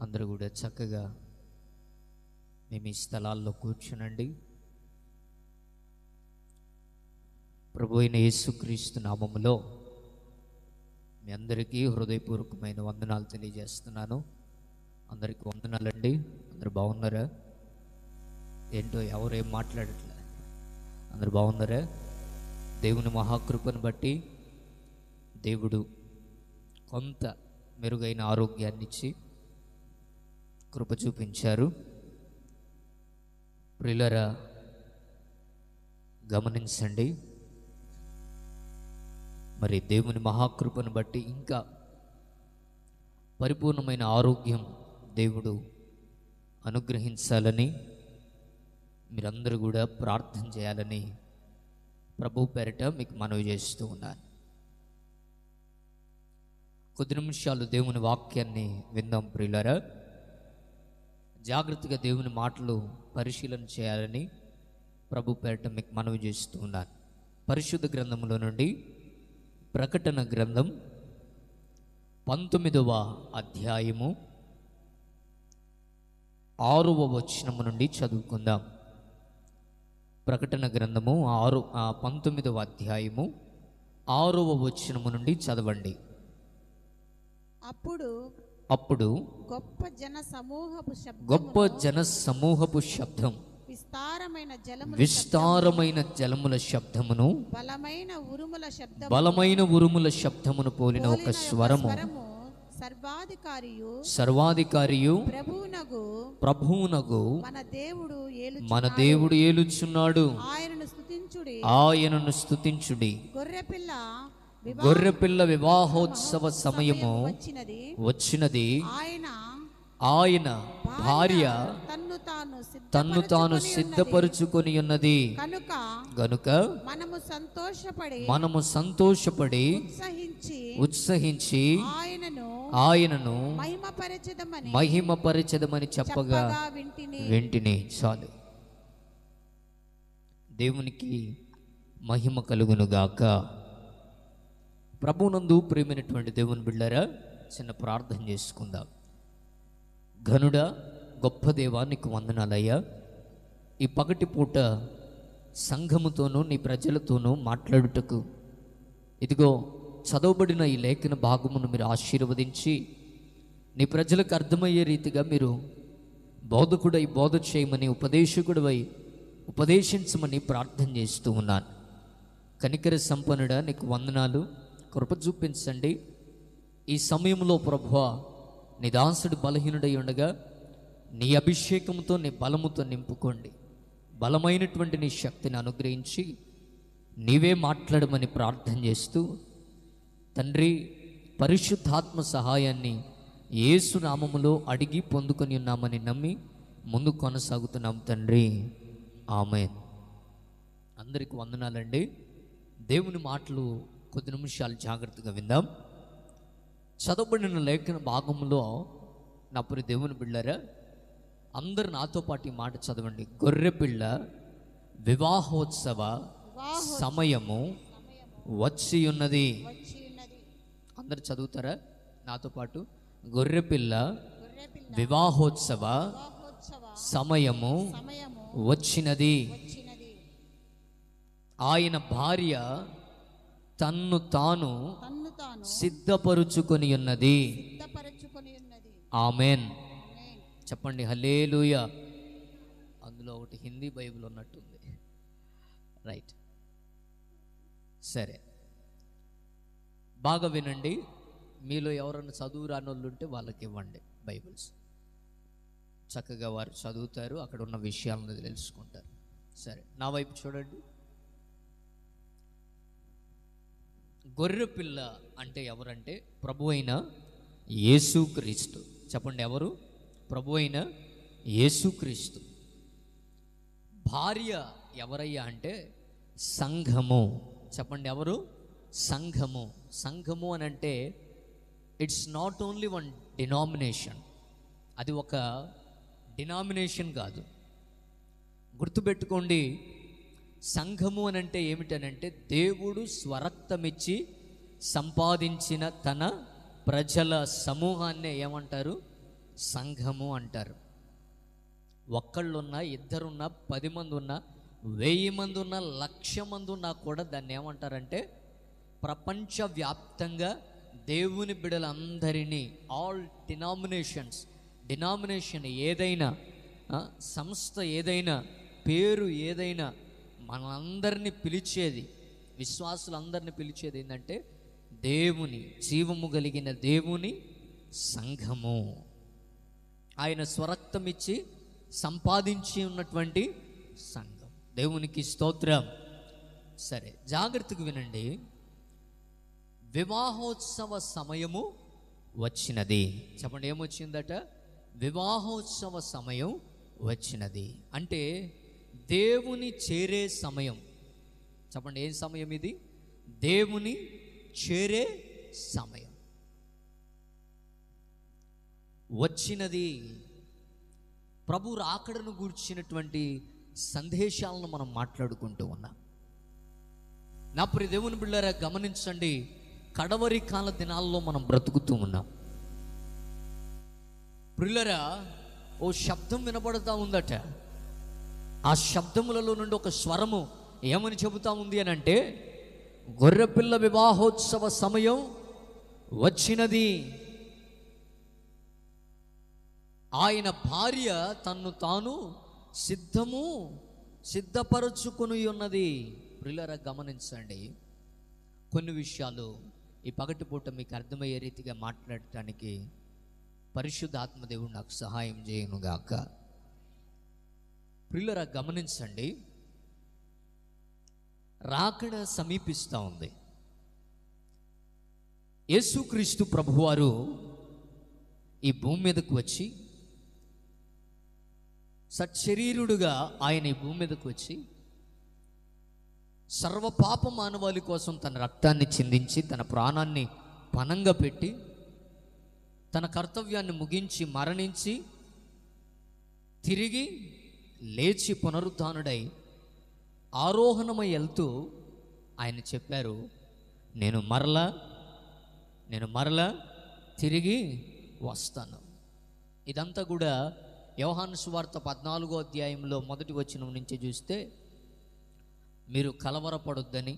అందరూ కూడా చక్కగా మేము ఈ స్థలాల్లో కూర్చునండి. ప్రభు అయిన యేసుక్రీస్తు నామములో మీ అందరికీ హృదయపూర్వకమైన వందనాలు తెలియజేస్తున్నాను. అందరికీ వందనాలండి. అందరు బాగున్నారా? ఏంటో ఎవరేం మాట్లాడట్లే. అందరు బాగున్నారా? దేవుని మహాకృపను బట్టి దేవుడు కొంత మెరుగైన ఆరోగ్యాన్ని ఇచ్చి కృప చూపించారు. ప్రియులారా, గమనించండి, మరి దేవుని మహాకృపను బట్టి ఇంకా పరిపూర్ణమైన ఆరోగ్యం దేవుడు అనుగ్రహించాలని మీరందరూ కూడా ప్రార్థన చేయాలని ప్రభు పేరిట మీకు మనవి చేస్తూ ఉన్నాను. కొద్ది నిమిషాలు దేవుని వాక్యాన్ని విందాం. ప్రియులారా, జాగ్రత్తగా దేవుని మాటలు పరిశీలన చేయాలని ప్రభు పేరిట మీకు మనవి చేస్తూ ఉన్నాను. పరిశుద్ధ గ్రంథంలో నుండి ప్రకటన గ్రంథం 19వ అధ్యాయము 6వ వచనము నుండి చదువుకుందాం. ప్రకటన గ్రంథము 19వ అధ్యాయము 6వ వచనము నుండి చదవండి. అప్పుడు గొప్ప జన సమూహపు శబ్దం, విస్తారమైన జలముల శబ్దమును, బలమైన ఉరుముల శబ్దమును పోలిన ఒక స్వరము సర్వాధికారియు ప్రభువునగు మన దేవుడు ఏలుచున్నాడు. ఆయనను స్తుతించుడి. గొర్రెపిల్ల వివాహోత్సవ సమయము వచ్చినది. ఆయన భార్య తన్ను తాను సిద్ధపరుచుకొని ఉన్నది గనుక మనము సంతోషపడి ఉత్సహించి ఆయనను మహిమపరచెదమని చెప్పగా వింటిని. చాలు. దేవునికి మహిమ కలుగునుగాక. ప్రభునందు ప్రియమైనటువంటి దేవుని బిడ్డలారా, చిన్న ప్రార్థన చేసుకుందాం. ఘనుడా, గొప్ప దేవా, నీకు వందనాలయ్యా. ఈ పగటి పూట సంఘముతోనూ నీ ప్రజలతోనూ మాట్లాడుటకు ఇదిగో చదవబడిన ఈ లేఖన భాగమును మీరు ఆశీర్వదించి నీ ప్రజలకు అర్థమయ్యే రీతిగా మీరు బోధకుడై బోధ చేయమని, ఉపదేశకుడివై ఉపదేశించమని ప్రార్థన చేస్తూ ఉన్నాను. కనికర సంపన్నుడా, నీకు వందనాలు. కృప చూపించండి. ఈ సమయంలో ప్రభువా, నీ దాసుడు బలహీనుడై ఉండగా నీ అభిషేకంతో నీ బలముతో నింపుకోండి. బలమైనటువంటి నీ శక్తిని అనుగ్రహించి నీవే మాట్లాడమని ప్రార్థన చేస్తూ తండ్రి, పరిశుద్ధాత్మ సహాయాన్ని యేసు నామములో అడిగి పొందుకొని ఉన్నామని నమ్మి ముందు కొనసాగుతున్నాం తండ్రి. ఆమేన్. అందరికి వందనాలండి. దేవుని మాటలు కొద్ది నిమిషాలు జాగ్రత్తగా విందాం. చదవబడిన లేఖన భాగంలో నా ప్రియ దేవుని బిడ్డలారా, అందరు నాతో పాటు ఈ మాట చదవండి. గొర్రెపిల్ల వివాహోత్సవ సమయము వచ్చి ఉన్నది. అందరు చదువుతారా నాతో పాటు? గొర్రెపిల్ల వివాహోత్సవ సమయము వచ్చినది. ఆయన భార్య తన్ను తాను సిద్ధపరుచుకొని ఉన్నది. ఆమెన్. చెప్పండి హల్లెలూయా. అందులో ఒకటి హిందీ బైబిల్ ఉన్నట్టుంది. రైట్, సరే, బాగా వినండి. మీలో ఎవరైనా చదువు రాని వాళ్ళు ఉంటే వాళ్ళకి ఇవ్వండి బైబిల్స్. చక్కగా వారు చదువుతారు, అక్కడ ఉన్న విషయాలను తెలుసుకుంటారు. సరే, నా వైపు చూడండి. గొర్రెపిల్ల అంటే ఎవరంటే ప్రభు అయిన యేసుక్రీస్తు. చెప్పండి, ఎవరు? ప్రభు అయిన యేసుక్రీస్తు. భార్య ఎవరయ్యా అంటే సంఘము. చెప్పండి, ఎవరు? సంఘము. సంఘము అని అంటే it's not only one denomination. అది ఒక డినామినేషన్ కాదు. గుర్తుపెట్టుకోండి, సంఘము అని అంటే ఏమిటనంటే దేవుడు స్వరక్తమిచ్చి సంపాదించిన తన ప్రజల సమూహాన్నే ఏమంటారు? సంఘము అంటారు. ఒక్కళ్ళున్నా, ఇద్దరున్నా, 10 మంది ఉన్నా, 1000 మంది ఉన్నా, 1,00,000 మంది ఉన్నా కూడా దాన్ని ఏమంటారంటే ప్రపంచవ్యాప్తంగా దేవుని బిడ్డలందరినీ, ఆల్ డినామినేషన్ ఏదైనా, సంస్థ ఏదైనా, పేరు ఏదైనా, మనందరినీ పిలిచేది, విశ్వాసులందరినీ పిలిచేది ఏంటంటే దేవుని, జీవము కలిగిన దేవుని సంఘము. ఆయన స్వరక్తం ఇచ్చి సంపాదించి ఉన్నటువంటి సంఘం. దేవునికి స్తోత్రం. సరే, జాగ్రత్తగా వినండి. వివాహోత్సవ సమయము వచ్చినది. చెప్పండి, ఏమొచ్చిందట? వివాహోత్సవ సమయం వచ్చినది. అంటే దేవుని చేరే సమయం. చెప్పండి, ఏం సమయం ఇది? దేవుని చేరే సమయం వచ్చినది. ప్రభు రాకడను గూర్చినటువంటి సందేశాలను మనం మాట్లాడుకుంటూ ఉన్నాం. నా ప్రియ దేవుని బిడ్డలారా, గమనించండి, కడవరి కాల దినాల్లో మనం బ్రతుకుతూ ఉన్నాం. ప్రియులారా, ఓ శబ్దం వినబడుతూ ఉందట. ఆ శబ్దములలో నుండి ఒక స్వరము ఏమని చెబుతా ఉంది అని అంటే, గొర్రెపిల్ల వివాహోత్సవ సమయం వచ్చినది. ఆయన భార్య తన్ను తాను సిద్ధపరచుకుని ఉన్నది. ప్రియులారా, గమనించండి, కొన్ని విషయాలు ఈ పగటిపూట మీకు అర్థమయ్యే రీతిగా మాట్లాడటానికి పరిశుద్ధాత్మదేవుడు నాకు సహాయం చేయనుగాక. ప్రియులారా, గమనించండి, రాకడ సమీపిస్తూ ఉంది. యేసుక్రీస్తు ప్రభువారు ఈ భూమి మీదకు వచ్చి, సచ్చరీరుడుగా ఆయన ఈ భూమి మీదకు వచ్చి సర్వపాప మానవాళి కోసం తన రక్తాన్ని చిందించి, తన ప్రాణాన్ని పణంగా పెట్టి, తన కర్తవ్యాన్ని ముగించి, మరణించి, తిరిగి లేచి పునరుద్ధానుడై ఆరోహణమై వెళ్తూ ఆయన చెప్పారు, నేను మరలా తిరిగి వస్తాను. ఇదంతా కూడా యోహాను సువార్త 14వ అధ్యాయంలో 1వ వచనం నుంచి చూస్తే, మీరు కలవరపడొద్దని,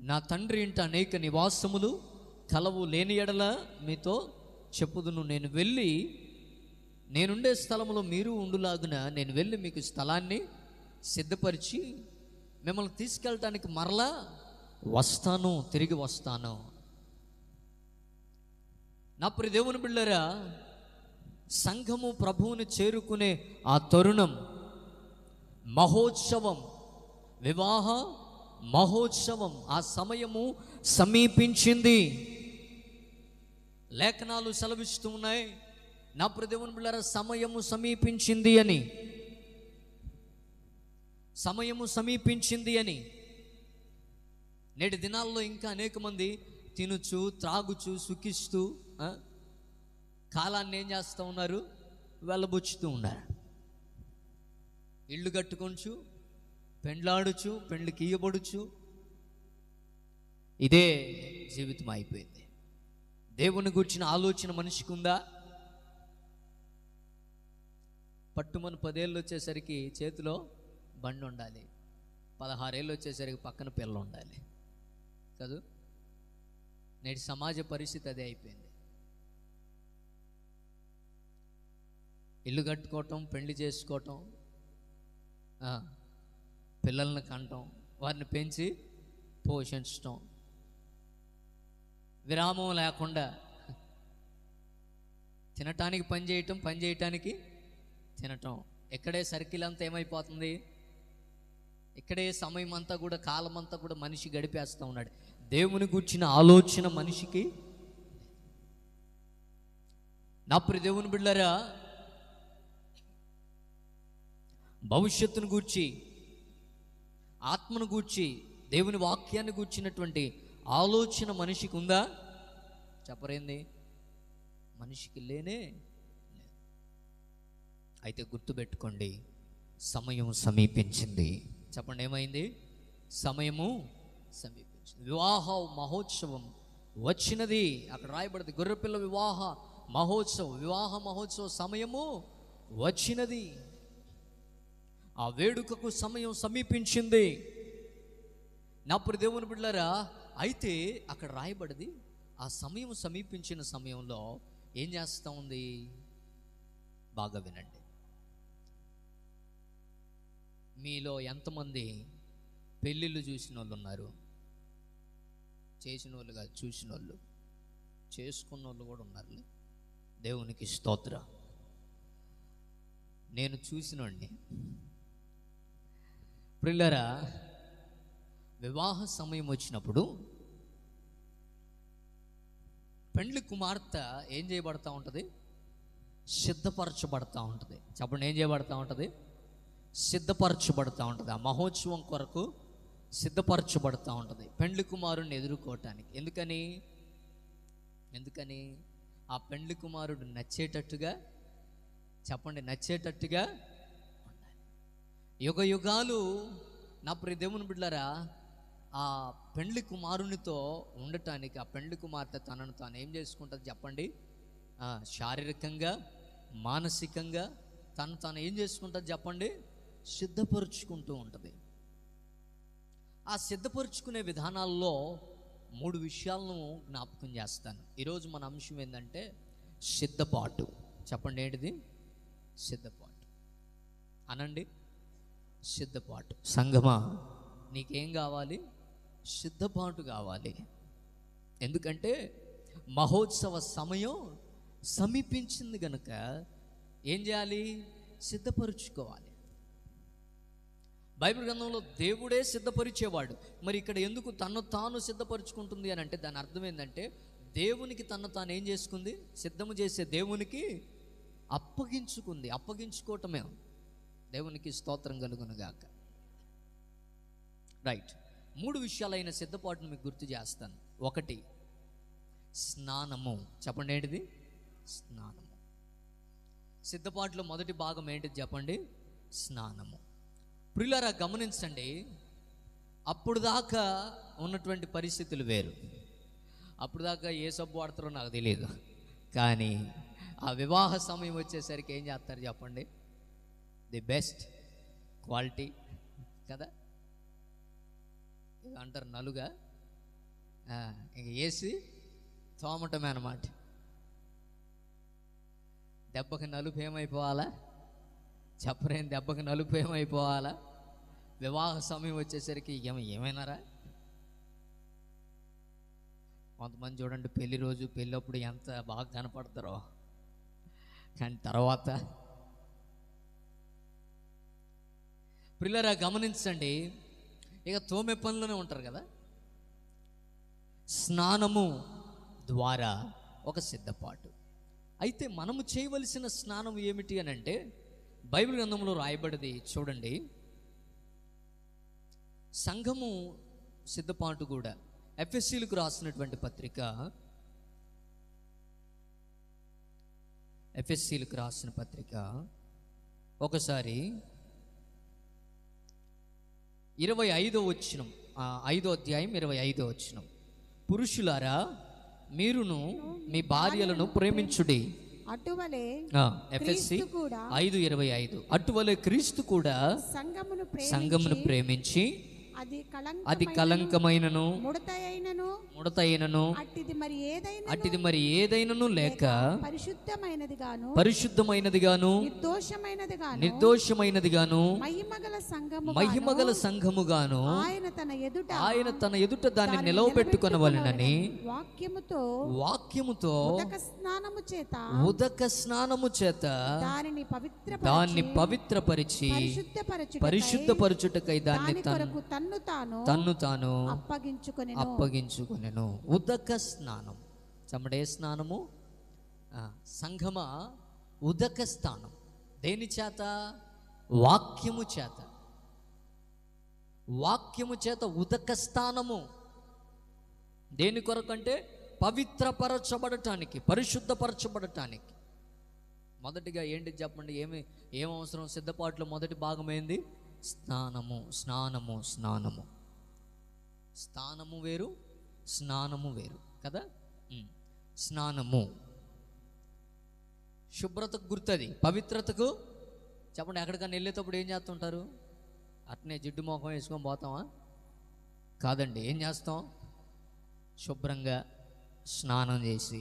నా తండ్రి ఇంట అనేక నివాసములు కలవు, లేని ఎడల మీతో చెప్పుదును. నేను వెళ్ళి, నేనుండే స్థలంలో మీరు ఉండులాగున నేను వెళ్ళి మీకు స్థలాన్ని సిద్ధపరిచి మిమ్మల్ని తీసుకెళ్ళటానికి మరలా వస్తాను, తిరిగి వస్తాను. నా ప్రియ దేవుని బిడ్డలారా, సంఘము ప్రభువుని చేరుకునే ఆ తరుణం, మహోత్సవం, వివాహ మహోత్సవం, ఆ సమయము సమీపించింది. లేఖనాలు సెలవిస్తూ ఉన్నాయి, నా ప్రియ దేవుని బిడ్డలారా, సమయము సమీపించింది అని, సమయము సమీపించింది అని. నేటి దినాల్లో ఇంకా అనేక మంది తినుచు, త్రాగుచు, సుఖిస్తూ కాలాన్ని ఏం చేస్తూ ఉన్నారు? వెళ్ళబుచ్చుతూ ఉన్నారు. ఇళ్ళు కట్టుకొంచు, పెండ్లాడుచు, పెండ్లికి ఇయ్యబడుచు, ఇదే జీవితం అయిపోయింది. దేవుని గురించిన ఆలోచన మనిషికి ఉందా? పట్టుమని 10 ఏళ్ళు వచ్చేసరికి చేతిలో బండి ఉండాలి, 16 ఏళ్ళు వచ్చేసరికి పక్కన పిల్ల ఉండాలి కాదు? నేటి సమాజ పరిస్థితి అదే అయిపోయింది. ఇల్లు కట్టుకోవటం, పెళ్లి చేసుకోవటం, పిల్లల్ని కంటం, వారిని పెంచి పోషించటం, విరామం లేకుండా తినటానికి పని చేయటం, పని చేయటానికి తినటం. ఇక్కడే సర్కిల్ అంతా ఏమైపోతుంది? ఇక్కడే సమయం అంతా కూడా, కాలం అంతా కూడా మనిషి గడిపేస్తూ ఉన్నాడు. దేవుని గూర్చిన ఆలోచన మనిషికి. నా ప్రియ దేవుని బిడ్డలారా, భవిష్యత్తును గూర్చి, ఆత్మను గూర్చి, దేవుని వాక్యాన్ని గూర్చినటువంటి ఆలోచన మనిషికి ఉందా? చెప్పరేంది? మనిషికి లేనే లేదు. అయితే గుర్తుపెట్టుకోండి, సమయం సమీపించింది. చెప్పండి, ఏమైంది? సమయము సమీపించింది. వివాహ మహోత్సవం వచ్చినది. అక్కడ రాయబడింది, గొర్రెపిల్ల వివాహ వివాహ మహోత్సవ సమయము వచ్చినది. ఆ వేడుకకు సమయం సమీపించింది. నా ప్రియ దేవుని బిడ్డలారా, అయితే అక్కడ రాయబడింది, ఆ సమయం సమీపించిన సమయంలో ఏం చేస్తూ ఉంది? బాగా వినండి. మీలో ఎంతమంది పెళ్ళిళ్ళు చూసిన వాళ్ళు ఉన్నారు? చేసిన వాళ్ళు కాదు, చూసిన వాళ్ళు, చేసుకున్న వాళ్ళు కూడా ఉన్నారు. దేవునికి స్తోత్రం. నేను చూసినోడిని. ప్రియులారా, వివాహ సమయం వచ్చినప్పుడు పెండ్లి కుమార్తె ఏం చేయబడతా ఉంటుంది? సిద్ధపరచబడతా ఉంటుంది. చెప్పండి, ఏం చేయబడతా ఉంటుంది? సిద్ధపరచబడతా ఉంటుంది. ఆ మహోత్సవం కొరకు సిద్ధపరచబడతా ఉంటుంది పెండ్లి కుమారుడిని ఎదుర్కోవటానికి. ఎందుకని ఆ పెండ్లి కుమారుడు నచ్చేటట్టుగా, చెప్పండి, నచ్చేటట్టుగా ఉండాలి. యుగ యుగాలు నా ప్రియ దేవుని బిడ్డలారా, ఆ పెండ్లి కుమారునితో ఉండటానికి ఆ పెండ్లి కుమార్తె తనను తాను ఏం చేసుకుంటుంది చెప్పండి? శారీరకంగా, మానసికంగా తాను ఏం చేసుకుంటుంది చెప్పండి? సిద్ధపరుచుకుంటూ ఉంటుంది. ఆ సిద్ధపరుచుకునే విధానాల్లో 3 విషయాలను జ్ఞాపకం చేస్తాను. ఈరోజు మన అంశం ఏంటంటే సిద్ధపాటు. చెప్పండి, ఏంటిది? సిద్ధపాటు. అనండి, సిద్ధపాటు. సంగమా, నీకేం కావాలి? సిద్ధపాటు కావాలి. ఎందుకంటే మహోత్సవ సమయం సమీపించింది గనుక ఏం చేయాలి? సిద్ధపరుచుకోవాలి. బైబిల్ గ్రంథంలో దేవుడే సిద్ధపరిచేవాడు. మరి ఇక్కడ ఎందుకు తను తాను సిద్ధపరుచుకుంటుంది అని అంటే దాని అర్థం ఏంటంటే దేవునికి తను తాను ఏం చేసుకుంది? సిద్ధము చేసే దేవునికి అప్పగించుకుంది. అప్పగించుకోవటమే. దేవునికి స్తోత్రం కలుగునుగాక. రైట్. 3 విషయాలైన సిద్ధపాటును మీకు గుర్తు చేస్తాను. 1, స్నానము. చెప్పండి, ఏంటిది? స్నానము. సిద్ధపాటులో మొదటి భాగం ఏంటిది చెప్పండి? స్నానము. ప్రియులారా, గమనించండి, అప్పుడు దాకా ఉన్నటువంటి పరిస్థితులు వేరు. అప్పుడు దాకా ఏ సబ్బు వాడతారో నాకు తెలియదు, కానీ ఆ వివాహ సమయం వచ్చేసరికి ఏం చేస్తారు చెప్పండి? ది బెస్ట్ క్వాలిటీ కదా, అంటారు నలుగా, ఇంక వేసి తోమటమే అన్నమాట. దెబ్బకి నలుపు ఏమైపోవాలా? చెప్పరేం, దెబ్బకి నలుపు ఏమైపోవాలా? వివాహ సమయం వచ్చేసరికి ఏమైనారా? కొంతమంది చూడండి, పెళ్ళప్పుడు ఎంత బాగా కనపడతారో, కానీ తర్వాత పిల్లరా గమనించండి, ఇక తోమే పనిలోనే ఉంటారు కదా. స్నానము ద్వారా ఒక సిద్ధపాటు. అయితే మనము చేయవలసిన స్నానం ఏమిటి అని అంటే బైబిల్ గ్రంథంలో రాయబడింది చూడండి. సంఘము సిద్ధపాటు కూడా ఎఫెసీలకు రాసినటువంటి పత్రిక, ఎఫెసీలకు రాసిన పత్రిక ఒకసారి 25వ వచనం, 5వ అధ్యాయం 25వ వచనం. పురుషులారా, మీరును మీ భార్యలను ప్రేమించుడి. అటువలే ఎఫెసీ 5:25. అటువలే క్రీస్తు కూడా సంఘమును ప్రేమించి అది కలంకమైనను ముడతైనను అట్టిది మరి ఏదైనను లేక పరిశుద్ధమైనది గాను నిర్దోషమైనది గాను మహిమగల సంఘముగాను ఆయన తన ఎదుట దాన్ని నిలవబెట్టుకొనవలెనని వాక్యముతో ఉదక స్నానము చేత దాన్ని పవిత్రపరిచి పరిశుద్ధపరచుటకై దాన్ని తన్ను తాను అప్పగించుకొనెను. ఉదక స్నానం. చెమడే స్నానము. సంఘమా, ఉదక స్నానం దేని చేత? వాక్యము చేత. వాక్యము చేత ఉదక స్నానము దేని కొరకంటే పవిత్రపరచబడటానికి, పరిశుద్ధపరచబడటానికి. మొదటిగా ఏంటి చెప్పండి? ఏం అవసరం? సిద్ధపాటులో మొదటి భాగం ఏంది? స్నానము. స్నానము స్నానము స్థానము వేరు, స్నానము వేరు కదా. స్నానము శుభ్రతకు గుర్తది, పవిత్రతకు. చెప్పండి, ఎక్కడికన్నా వెళ్ళేటప్పుడు ఏం చేస్తుంటారు? అట్నే జిడ్డు మొఖం వేసుకొని పోతామా? కాదండి. ఏం చేస్తాం? శుభ్రంగా స్నానం చేసి,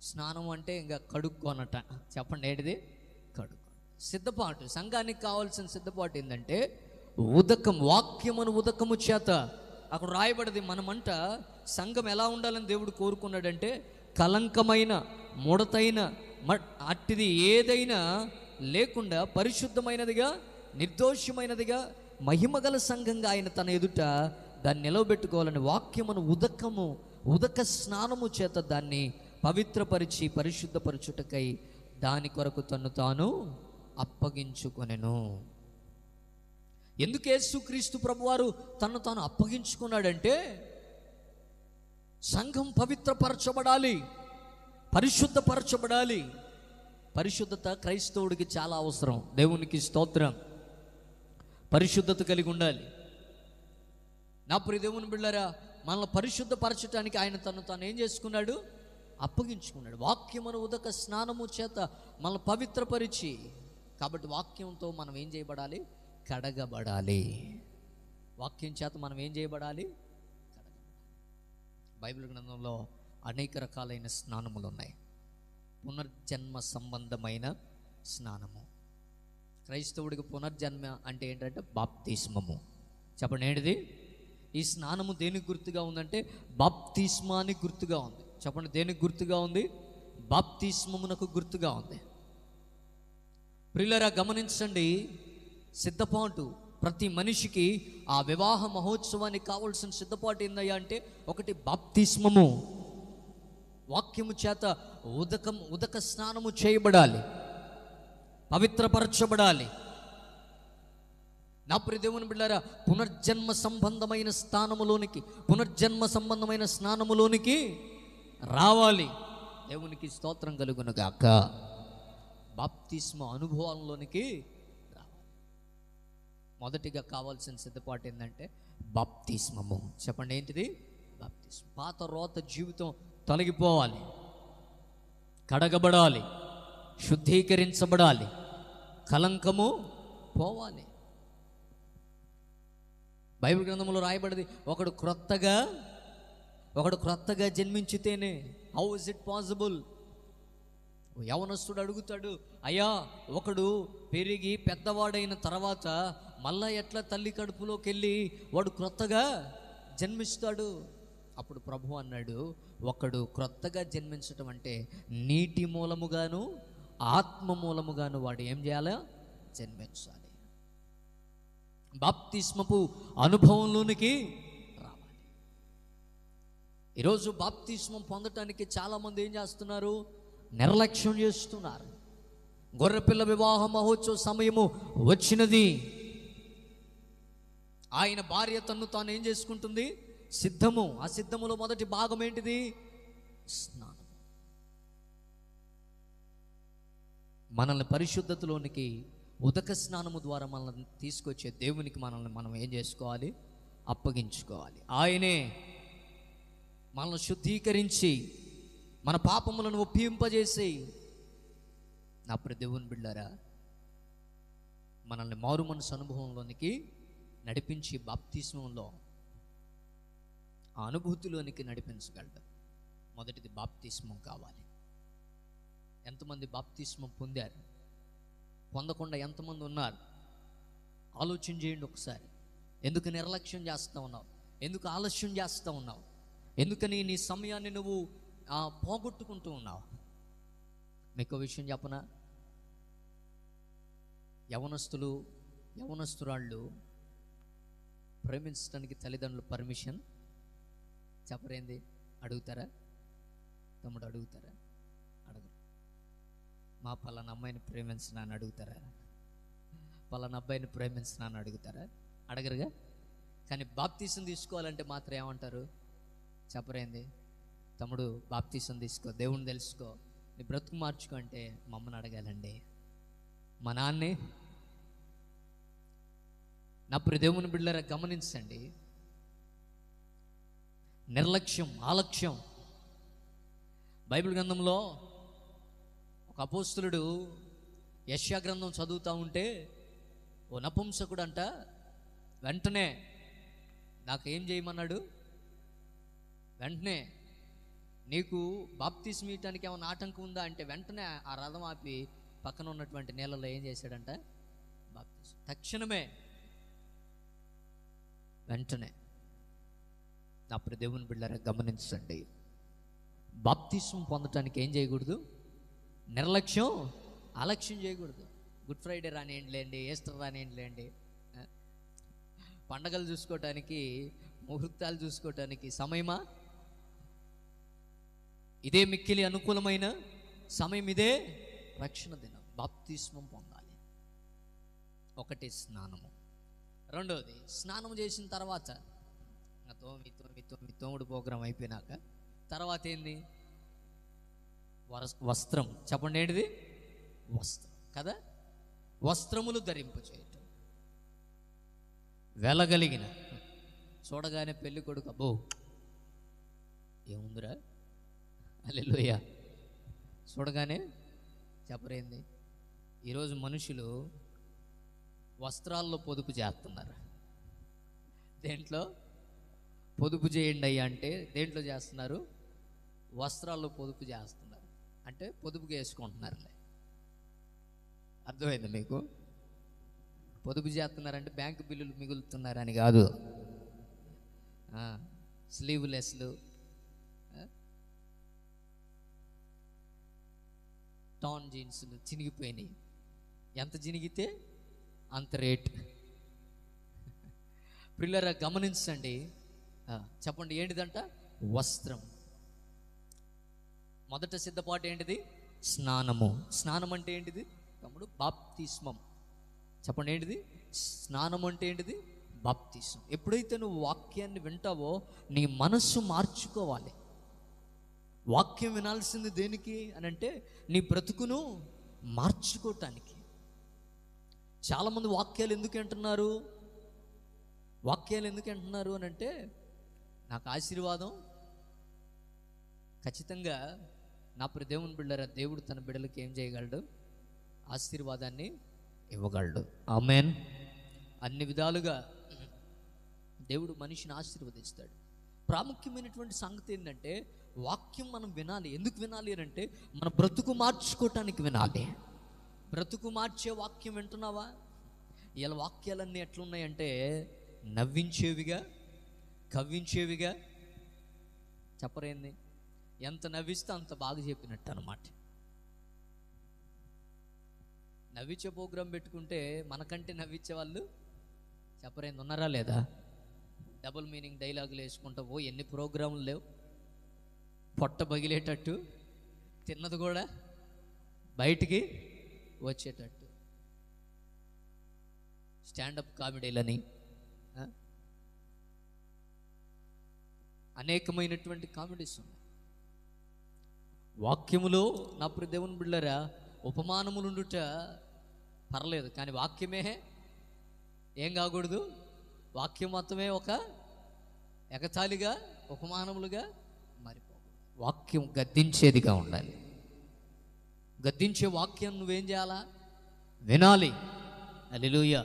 స్నానం అంటే ఇంకా కడుక్కొనట. చెప్పండి, ఏంటిది? కడుక్కో. సిద్ధపాటు, సంఘానికి కావాల్సిన సిద్ధపాటు ఏంటంటే ఉదకం, వాక్యమును ఉదకము చేత. అక్కడ రాయబడింది, మనమంట సంఘం ఎలా ఉండాలని దేవుడు కోరుకున్నాడంటే కలంకమైన, ముడతైన, అట్టిది ఏదైనా లేకుండా పరిశుద్ధమైనదిగా, నిర్దోషమైనదిగా, మహిమగల సంఘంగా ఆయన తన ఎదుట దాన్ని నిలవబెట్టుకోవాలని వాక్యమును ఉదక స్నానము చేత దాన్ని పవిత్రపరిచి పరిశుద్ధపరచుటకై దాని కొరకు తను తాను అప్పగించుకొనెను. ఎందుకు యేసుక్రీస్తు ప్రభువారు తను తాను అప్పగించుకున్నాడంటే సంఘం పవిత్రపరచబడాలి, పరిశుద్ధపరచబడాలి. పరిశుద్ధత క్రైస్తవుడికి చాలా అవసరం. దేవునికి స్తోత్రం. పరిశుద్ధత కలిగి ఉండాలి. నా ప్రియ దేవుని బిడ్డలారా, మనల్ని పరిశుద్ధపరచడానికి ఆయన తను తాను ఏం చేసుకున్నాడు? అప్పగించుకున్నాడు. వాక్యమును ఉదక స్నానము చేత మనల్ని పవిత్రపరిచి. కాబట్టి వాక్యంతో మనం ఏం చేయబడాలి? కడగబడాలి. వాక్యం చేత మనం ఏం చేయబడాలి? కడగబడాలి. బైబిల్ గ్రంథంలో అనేక రకాలైన స్నానములు ఉన్నాయి. పునర్జన్మ సంబంధమైన స్నానము. క్రైస్తవుడికి పునర్జన్మ అంటే ఏంటంటే బాప్తిస్మము. చెప్పండి, ఏంటిది? ఈ స్నానము దేనికి గుర్తుగా ఉందంటే బాప్తిస్మానికి గుర్తుగా ఉంది. చెప్పండి, దేనికి గుర్తుగా ఉంది? బాప్తిస్మమునకు గుర్తుగా ఉంది. ప్రియులారా, గమనించండి. సిద్ధపాటు ప్రతి మనిషికి ఆ వివాహ మహోత్సవానికి కావాల్సిన సిద్ధపాటు ఏందయ్యా అంటే ఒకటి బాప్తిస్మము. వాక్యము చేత ఉదక స్నానము చేయబడాలి, పవిత్రపరచబడాలి. నా ప్రియ దేవుని బిడ్డలారా, పునర్జన్మ సంబంధమైన స్నానములోనికి రావాలి. దేవునికి స్తోత్రం కలుగునుగాక. బాప్తిస్మ అనుభవాల్లోనికి రావాలి. మొదటిగా కావాల్సిన సిద్ధపాటు ఏంటంటే బాప్తిస్మము. చెప్పండి, ఏంటిది? బాప్తిస్మ. పాత రోత జీవితం తొలగిపోవాలి, కడగబడాలి, శుద్ధీకరించబడాలి, కలంకము పోవాలి. బైబిల్ గ్రంథంలో రాయబడింది, ఒకడు క్రొత్తగా జన్మించితేనే. How is it possible? యవనస్తుడు అడుగుతాడు, అయ్యా, ఒకడు పెరిగి పెద్దవాడైన తర్వాత మళ్ళా ఎట్లా తల్లి కడుపులోకి వెళ్ళి వాడు క్రొత్తగా జన్మిస్తాడు? అప్పుడు ప్రభు అన్నాడు, ఒకడు క్రొత్తగా జన్మించటం అంటే నీటి మూలముగాను ఆత్మ మూలముగాను వాడు ఏం చేయాలా? జన్మించాలి. బాప్తిస్మపు అనుభవంలోనికి రావాలి. ఈరోజు బాప్తిస్మం పొందటానికి చాలామంది ఏం చేస్తున్నారు? నిర్లక్ష్యం చేస్తున్నారు. గొర్రెపిల్ల వివాహ మహోత్సవ సమయము వచ్చినది. ఆయన భార్య తన్ను తాను ఏం చేసుకుంటుంది? సిద్ధము. ఆ సిద్ధములో మొదటి భాగం ఏంటిది? స్నానం. మనల్ని పరిశుద్ధతలోనికి ఉదక స్నానము ద్వారా మనల్ని తీసుకొచ్చే దేవునికి మనం ఏం చేసుకోవాలి? అప్పగించుకోవాలి. ఆయనే మనల్ని శుద్ధీకరించి మన పాపములను ఒప్పింపజేసి, నా ప్రియ దేవుని బిడ్డలారా, మనల్ని మారు మనసు అనుభవంలోనికి నడిపించి బాప్తిస్మంలో ఆ అనుభూతిలోనికి నడిపించగలడు. మొదటిది బాప్తిస్మం కావాలి. ఎంతమంది బాప్తిస్మం పొందారు? పొందకుండా ఎంతమంది ఉన్నారు? ఆలోచన చేయండి ఒకసారి. ఎందుకు నిర్లక్ష్యం చేస్తూ ఉన్నావు? ఎందుకు ఆలస్యం చేస్తూ ఉన్నావు? ఎందుకని నీ సమయాన్ని నువ్వు పోగొట్టుకుంటూ ఉన్నావు? మీకు విషయం చెప్పనా? యవనస్తురాళ్ళు ప్రేమించడానికి తల్లిదండ్రులు పర్మిషన్ చెప్పరేంది? అడుగుతారా? తమ్ముడు, అడుగుతారా? అడగరు. మా పలానా అమ్మాయిని ప్రేమించినాను అడుగుతారా? పలానా అబ్బాయిని ప్రేమించినాను అడుగుతారా? అడగరుగా. కానీ బాప్తీసం తీసుకోవాలంటే మాత్రం ఏమంటారు? చెప్పరేంది? తమ్ముడు, బాప్తీసం తీసుకో, దేవుణ్ణి తెలుసుకో, నీ బ్రతుకు మార్చుకో అంటే మా అమ్మని అడగాలండి, మా నాన్నే. నా ప్రియ దేవుని బిడ్డలారా, గమనించండి. నిర్లక్ష్యం, ఆలక్ష్యం. బైబిల్ గ్రంథంలో ఒక అపోస్తులుడు యెషయా గ్రంథం చదువుతూ ఉంటే ఓ నపుంసకుడు అంట వెంటనే నాకు ఏం చేయమన్నాడు, వెంటనే నీకు బాప్తిస్మం ఇవ్వటానికి ఏమైనా ఆటంకం ఉందా అంటే వెంటనే ఆ రథం ఆపి పక్కన ఉన్నటువంటి నీళ్ళలో ఏం చేశాడంట, బాప్తిస్మం. తక్షణమే, వెంటనే. నా ప్రియ దేవుని బిడ్డలారా గమనించండి, బాప్తిస్మం పొందటానికి ఏం చేయకూడదు, నిర్లక్ష్యం అలక్ష్యం చేయకూడదు. గుడ్ ఫ్రైడే రానియండిలేండి, ఈస్టర్ రానియండిలేండి, పండగలు చూసుకోవటానికి, ముహూర్తాలు చూసుకోవటానికి సమయమా? ఇదే మిక్కిలి అనుకూలమైన సమయం, ఇదే రక్షణ దినం. బాప్తిస్మం పొందాలి. ఒకటి స్నానము, రెండవది స్నానం చేసిన తర్వాత తోముడు ప్రోగ్రాం అయిపోయినాక తర్వాత ఏంది, వస్త్రం. చెప్పండి ఏంటిది, వస్త్రం కదా. వస్త్రములు ధరింప చేయటం, వెలగలిగిన, చూడగానే పెళ్లి కొడుకు అబ్బో ఏముందిరా, హల్లెలూయా, చూడగానే చెప్పరేంది. ఈరోజు మనుషులు వస్త్రాల్లో పొదుపు చేస్తున్నారు. దేంట్లో పొదుపు చేయండి అయ్యా అంటే దేంట్లో చేస్తున్నారు, వస్త్రాల్లో పొదుపు చేస్తున్నారు. అంటే పొదుపుగా వేసుకుంటున్నారులే. అర్థమైంది మీకు? పొదుపు చేస్తున్నారంటే బ్యాంకు బిల్లులు మిగులుతున్నారని కాదు. స్లీవ్లెస్లు, టాన్ జీన్స్లు చినిగిపోయినాయి. ఎంత చినిగితే అంత రేట్. పిల్లరా గమనించండి. చెప్పండి ఏంటిదంట, వస్త్రం. మొదట సిద్ధపాటు ఏంటిది, స్నానము. స్నానం అంటే ఏంటిది తమ్ముడు, బాప్తిస్మం. చెప్పండి ఏంటిది, స్నానం అంటే ఏంటిది, బాప్తిస్మం. ఎప్పుడైతే నువ్వు వాక్యాన్ని వింటావో నీ మనస్సు మార్చుకోవాలి. వాక్యం వినాల్సింది దేనికి అని అంటే నీ బ్రతుకును మార్చుకోవటానికి. చాలామంది వాక్యాలు ఎందుకు అంటున్నారు, వాక్యాలు ఎందుకు అంటున్నారు అని అంటే నాకు ఆశీర్వాదం ఖచ్చితంగా. నా ప్రియ దేవుని బిడ్డలారా, దేవుడు తన బిడ్డలకి ఏం చేయగలడు, ఆశీర్వాదాన్ని ఇవ్వగలడు. ఆమేన్. అన్ని విధాలుగా దేవుడు మనిషిని ఆశీర్వదిస్తాడు. ప్రాముఖ్యమైనటువంటి సంగతి ఏంటంటే వాక్యం మనం వినాలి. ఎందుకు వినాలి అని అంటే మన బ్రతుకు మార్చుకోవటానికి వినాలి. బ్రతుకు మార్చే వాక్యం వింటున్నావా? ఇలా వాక్యాలన్నీ ఎట్లున్నాయంటే నవ్వించేవిగా, కవ్వించేవిగా. చెప్పరేంది, ఎంత నవ్విస్తే అంత బాగా చెప్పినట్టు అన్నమాట. నవ్వించే ప్రోగ్రాం పెట్టుకుంటే మనకంటే నవ్వించే వాళ్ళు చెప్పరేంది ఉన్నారా లేదా? డబుల్ మీనింగ్ డైలాగులు వేసుకుంటా ఓ ఎన్ని ప్రోగ్రాములు లేవు. పొట్ట పగిలేటట్టు, తిన్నది కూడా బయటికి వచ్చేటట్టు స్టాండప్ కామెడీలని, అనేకమైనటువంటి కామెడీస్ ఉన్నాయి. వాక్యములో నా ప్రియ దేవుని బిడ్డలారా ఉపమానములుండుట పర్లేదు, కానీ వాక్యమే ఏం కాకూడదు. వాక్యం మొత్తమే ఒక ఎగతాళిగా, ఉపమానములుగా మారిపోకూడదు. వాక్యం గద్దించేదిగా ఉండాలి. గద్దించే వాక్యం నువ్వేం చేయాలా, వినాలి. హల్లెలూయా.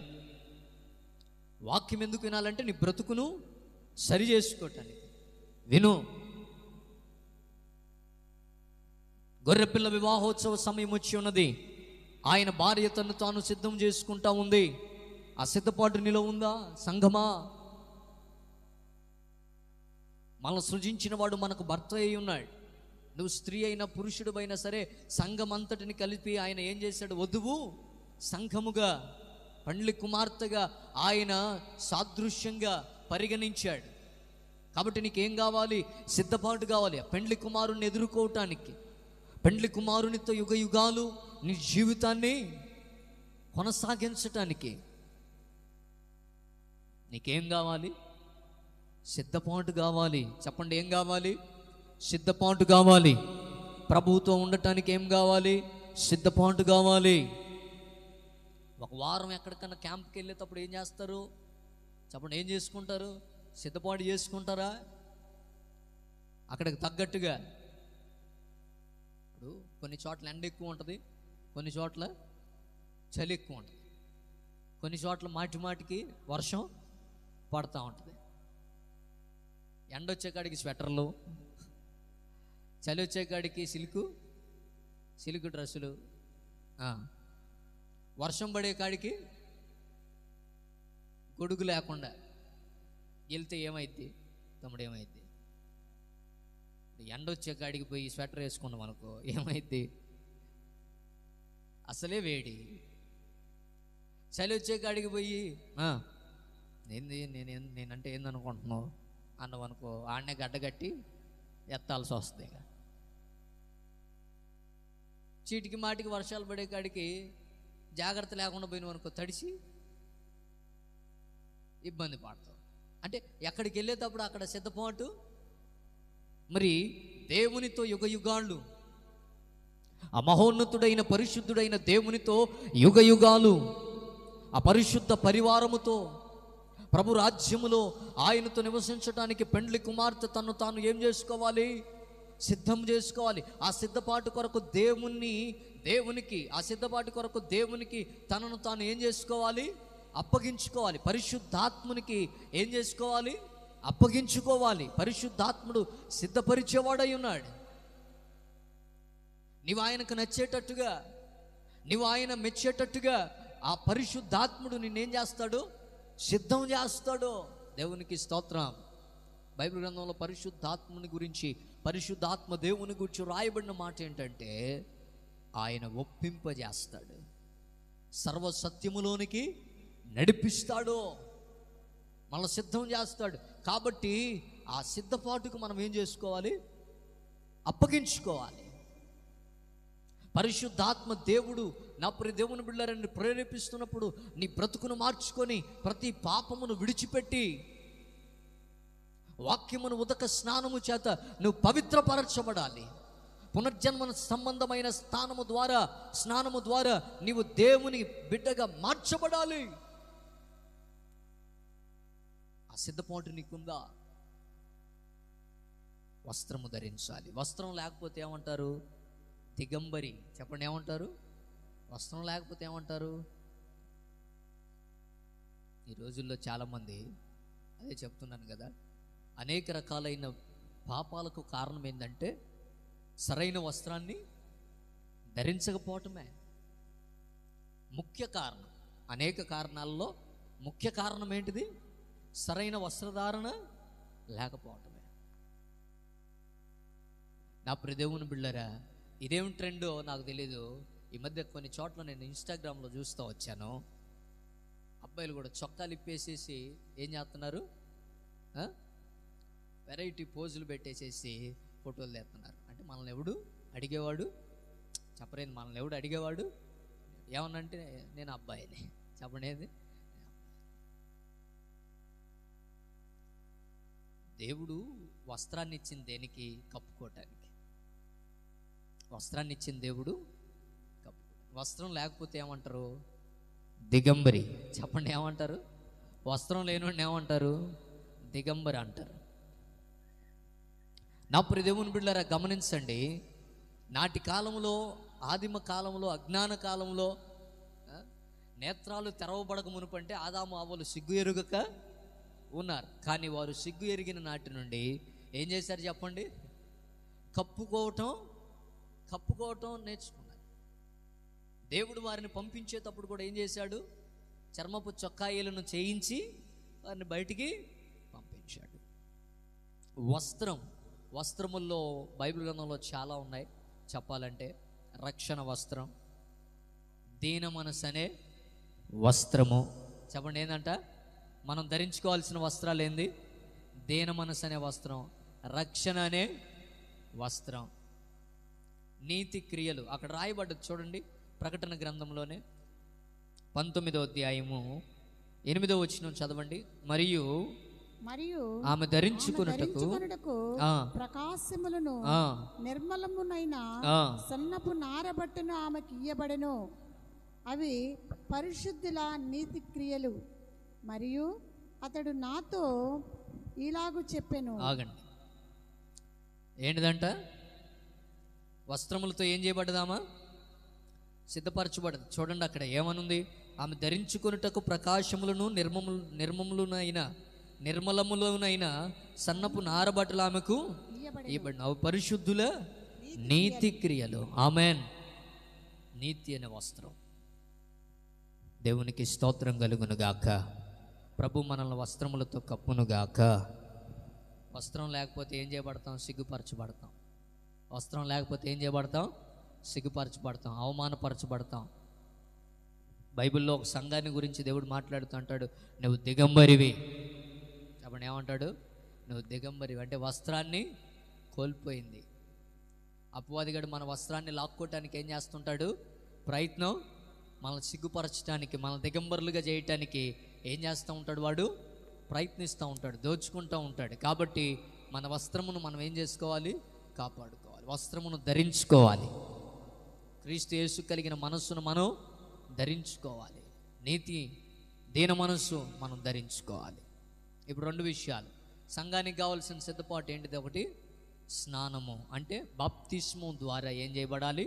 వాక్యం ఎందుకు వినాలంటే నీ బ్రతుకును సరి చేసుకోవటానికి విను. గొర్రెపిల్ల వివాహోత్సవ సమయం వచ్చి ఉన్నది. ఆయన భార్య తను తాను సిద్ధం చేసుకుంటా ఉంది. ఆ సిద్ధపాటు నీలో ఉందా సంఘమా? మనల్ని సృజించిన వాడు మనకు భర్త అయి ఉన్నాడు. నువ్వు స్త్రీ అయినా పురుషుడు అయినా సరే సంఘం అంతటిని కలిపి ఆయన ఏం చేశాడు, వధువు సంఘముగా, పెండ్లి కుమార్తెగా ఆయన సాదృశ్యంగా పరిగణించాడు. కాబట్టి నీకేం కావాలి, సిద్ధపాటు కావాలి. పెండ్లి కుమారుని ఎదుర్కోవటానికి, పెండ్లి కుమారునితో యుగ యుగాలు నీ జీవితాన్ని కొనసాగించటానికి నీకేం కావాలి, సిద్ధపాటు కావాలి. చెప్పండి ఏం కావాలి, సిద్ధపాటు కావాలి. ప్రభువుతో ఉండటానికి ఏం కావాలి, సిద్ధపాటు కావాలి. ఒక వారం ఎక్కడికన్నా క్యాంప్కి వెళ్ళేటప్పుడు ఏం చేస్తారు చెప్పండి, ఏం చేసుకుంటారు, సిద్ధపాటు చేసుకుంటారా? అక్కడికి తగ్గట్టుగా ఇప్పుడు కొన్ని చోట్ల ఎండ ఎక్కువ ఉంటుంది, కొన్ని చోట్ల చలి ఎక్కువ ఉంటుంది, కొన్ని చోట్ల మాటి మాటికి వర్షం పడుతూ ఉంటుంది. ఎండ వచ్చే కాడికి స్వెటర్లు, చలి వచ్చే కాడికి సిల్క్ డ్రెస్సులు, వర్షం పడే కాడికి గొడుగు లేకుండా వెళ్తే ఏమైద్ది తమ్ముడు? ఏమైద్ది? ఎండ వచ్చే కాడికి పోయి స్వెటర్ వేసుకున్నాం అనుకో, ఏమైద్ది? అసలే వేడి. చలి వచ్చే కాడికి పోయి నేనంటే ఏందనుకుంటున్నావు అన్నావు అనుకో, ఆడనే గడ్డగట్టి ఎత్తాల్సి వస్తుంది. ఇక చీటికి మాటికి వర్షాలు పడే కాడికి జాగ్రత్త లేకుండా పోయినావు అనుకో, తడిసి ఇబ్బంది పడతావు. అంటే ఎక్కడికి వెళ్ళేటప్పుడు అక్కడ సిద్ధపాటు. మరి దేవునితో యుగాలు, ఆ మహోన్నతుడైన పరిశుద్ధుడైన దేవునితో యుగాలు, ఆ పరిశుద్ధ పరివారముతో ప్రభు రాజ్యములో ఆయనతో నివసించడానికి పెండ్లి కుమార్తె తను తాను ఏం చేసుకోవాలి? సిద్ధం చేసుకోవాలి. ఆ సిద్ధపాటు కొరకు దేవునికి ఆ సిద్ధపాటు కొరకు దేవునికి తనను తాను ఏం చేసుకోవాలి? అప్పగించుకోవాలి. పరిశుద్ధాత్మునికి ఏం చేసుకోవాలి? అప్పగించుకోవాలి. పరిశుద్ధాత్ముడు సిద్ధపరిచేవాడై ఉన్నాడు. నీవు ఆయనకు నచ్చేటట్టుగా, నీవు ఆయన మెచ్చేటట్టుగా ఆ పరిశుద్ధాత్ముడు నిన్నేం చేస్తాడు? సిద్ధం చేస్తాడు. దేవునికి స్తోత్రం. బైబిల్ గ్రంథంలో పరిశుద్ధాత్ముని గురించి, పరిశుద్ధాత్మ దేవుని గురించి రాయబడిన మాట ఏంటంటే, ఆయన ఒప్పింపజేస్తాడు, సర్వసత్యములోనికి నడిపిస్తాడు, మనల్ని సిద్ధం చేస్తాడు. కాబట్టి ఆ సిద్ధపాటుకు మనం ఏం చేసుకోవాలి? అప్పగించుకోవాలి. పరిశుద్ధాత్మ దేవుడు నా ప్రియ దేవుని బిడ్డలారని ప్రేరేపిస్తున్నప్పుడు నీ బ్రతుకును మార్చుకొని ప్రతి పాపమును విడిచిపెట్టి వాక్యమును ఉదక స్నానము చేత నువ్వు పవిత్రపరచబడాలి. పునర్జన్మ సంబంధమైన స్నానము ద్వారా నీవు దేవుని బిడ్డగా మార్చబడాలి. ఆ సిద్ధపాటు నీకుందా? వస్త్రము ధరించాలి. వస్త్రం లేకపోతే ఏమంటారు? దిగంబరి. చెప్పండి, ఏమంటారు? వస్త్రం లేకపోతే ఏమంటారు? ఈ రోజుల్లో చాలామంది, అదే చెప్తున్నాను కదా, అనేక రకాలైన పాపాలకు కారణం ఏంటంటే సరైన వస్త్రాన్ని ధరించకపోవటమే ముఖ్య కారణం. అనేక కారణాల్లో ముఖ్య కారణం ఏంటిది? సరైన వస్త్రధారణ లేకపోవటమే. నా ప్రియ దేవుని బిడ్డలారా, ఇదేం ట్రెండో నాకు తెలీదు. ఈ మధ్య కొన్ని చోట్ల నేను ఇన్స్టాగ్రామ్లో చూస్తూ వచ్చాను. అబ్బాయిలు కూడా చొక్కాలు ఇప్పేసేసి ఏం చేస్తున్నారు? వెరైటీ పోజులు పెట్టేసేసి ఫోటోలు తీస్తున్నారు. అంటే మనల్ని ఎవడు అడిగేవాడు? చెప్పలేదు. మనల్ని ఎవడు అడిగేవాడు? ఏమన్నంటే నేను అబ్బాయిని. చెప్పండి, ఏది? దేవుడు వస్త్రాన్ని ఇచ్చింది దేనికి? కప్పుకోవటానికి. వస్త్రాన్ని ఇచ్చింది దేవుడు కప్పుకోవటానికి. వస్త్రం లేకపోతే ఏమంటారు? దిగంబరి. చెప్పండి, ఏమంటారు? వస్త్రం లేనివాడిని ఏమంటారు? దిగంబరి అంటారు. నా ప్రియ దేవుని బిడ్డలారా, గమనించండి. నాటి కాలంలో, ఆదిమ కాలంలో, అజ్ఞాన కాలంలో నేత్రాలు తెరవబడక మునుపంటే ఆదాము అవ్వలు సిగ్గు ఎరుగక ఉన్నారు. కానీ వారు సిగ్గు ఎరిగిన నాటి నుండి ఏం చేశారు చెప్పండి? కప్పుకోవటం నేర్చుకున్నారు. దేవుడు వారిని పంపించేటప్పుడు కూడా ఏం చేశాడు? చర్మపు చొక్కాయిలను చేయించి వారిని బయటికి పంపించాడు. వస్త్రముల్లో బైబిల్ గ్రంథంలో చాలా ఉన్నాయి. చెప్పాలంటే రక్షణ వస్త్రం, దీన మనసు అనే వస్త్రము. చెప్పండి, ఏంటంట? మనం ధరించుకోవాల్సిన వస్త్రాలు ఏంది? దీన మనసు అనే వస్త్రం, రక్షణ అనే వస్త్రం, నీతి క్రియలు. అక్కడ రాయబడ్డది చూడండి, ప్రకటన గ్రంథంలోనే 19వ అధ్యాయము 8వ వచనం చదవండి. మరియు ఆమె ధరించుకొనుటకు ప్రకాశములను నిర్మలమునైన సన్నపు నారబట్టను ఆమెకి ఇయ్యబడెను. అవి పరిశుద్ధుల నీతి క్రియలు. మరియు అతడు నాతో ఇలాగు చెప్పెను. ఆగండి, ఏంటిదంట? వస్త్రములతో ఏం చేయబడ్డదామా? సిద్ధపరచబడదు. చూడండి అక్కడ ఏమనుంది? ఆమె ధరించుకొనుటకు ప్రకాశములను నిర్మలములోనైన సన్నపు నారబట్టలు ఆమెకు ఇవ్వబడిన అవి పరిశుద్ధుల నీతి క్రియలు. ఆమెన్. నీతి అనే వస్త్రం. దేవునికి స్తోత్రం కలుగునుగాక. ప్రభు మనల్ని వస్త్రములతో కప్పునుగాక. వస్త్రం లేకపోతే ఏం చేయబడతాం? సిగ్గుపరచబడతాం. వస్త్రం లేకపోతే ఏం చేయబడతాం? సిగ్గుపరచబడతాం, అవమానపరచబడతాం. బైబిల్లో ఒక సంఘాన్ని గురించి దేవుడు మాట్లాడుతూ అంటాడు, నువ్వు దిగంబరివి. చెప్పండి, ఏమంటాడు? నువ్వు దిగంబరివి అంటే వస్త్రాన్ని కోల్పోయింది. అపవాదిగాడు మన వస్త్రాన్ని లాక్కోవటానికి ఏం చేస్తుంటాడు? ప్రయత్నం. మనల్ని సిగ్గుపరచడానికి, మన దిగంబరులుగా చేయటానికి ఏం చేస్తూ ఉంటాడు? వాడు ప్రయత్నిస్తూ ఉంటాడు, దోచుకుంటూ ఉంటాడు. కాబట్టి మన వస్త్రమును మనం ఏం చేసుకోవాలి? కాపాడుకోవాలి. వస్త్రమును ధరించుకోవాలి. క్రీస్తు యేసు కలిగిన మనస్సును మనం ధరించుకోవాలి. నీతి దీన మనస్సు మనం ధరించుకోవాలి. ఇప్పుడు రెండు విషయాలు. సంఘానికి కావాల్సిన సిద్ధపాటు ఏంటిది? ఒకటి స్నానము, అంటే బాప్తిస్మం ద్వారా ఏం చేయబడాలి?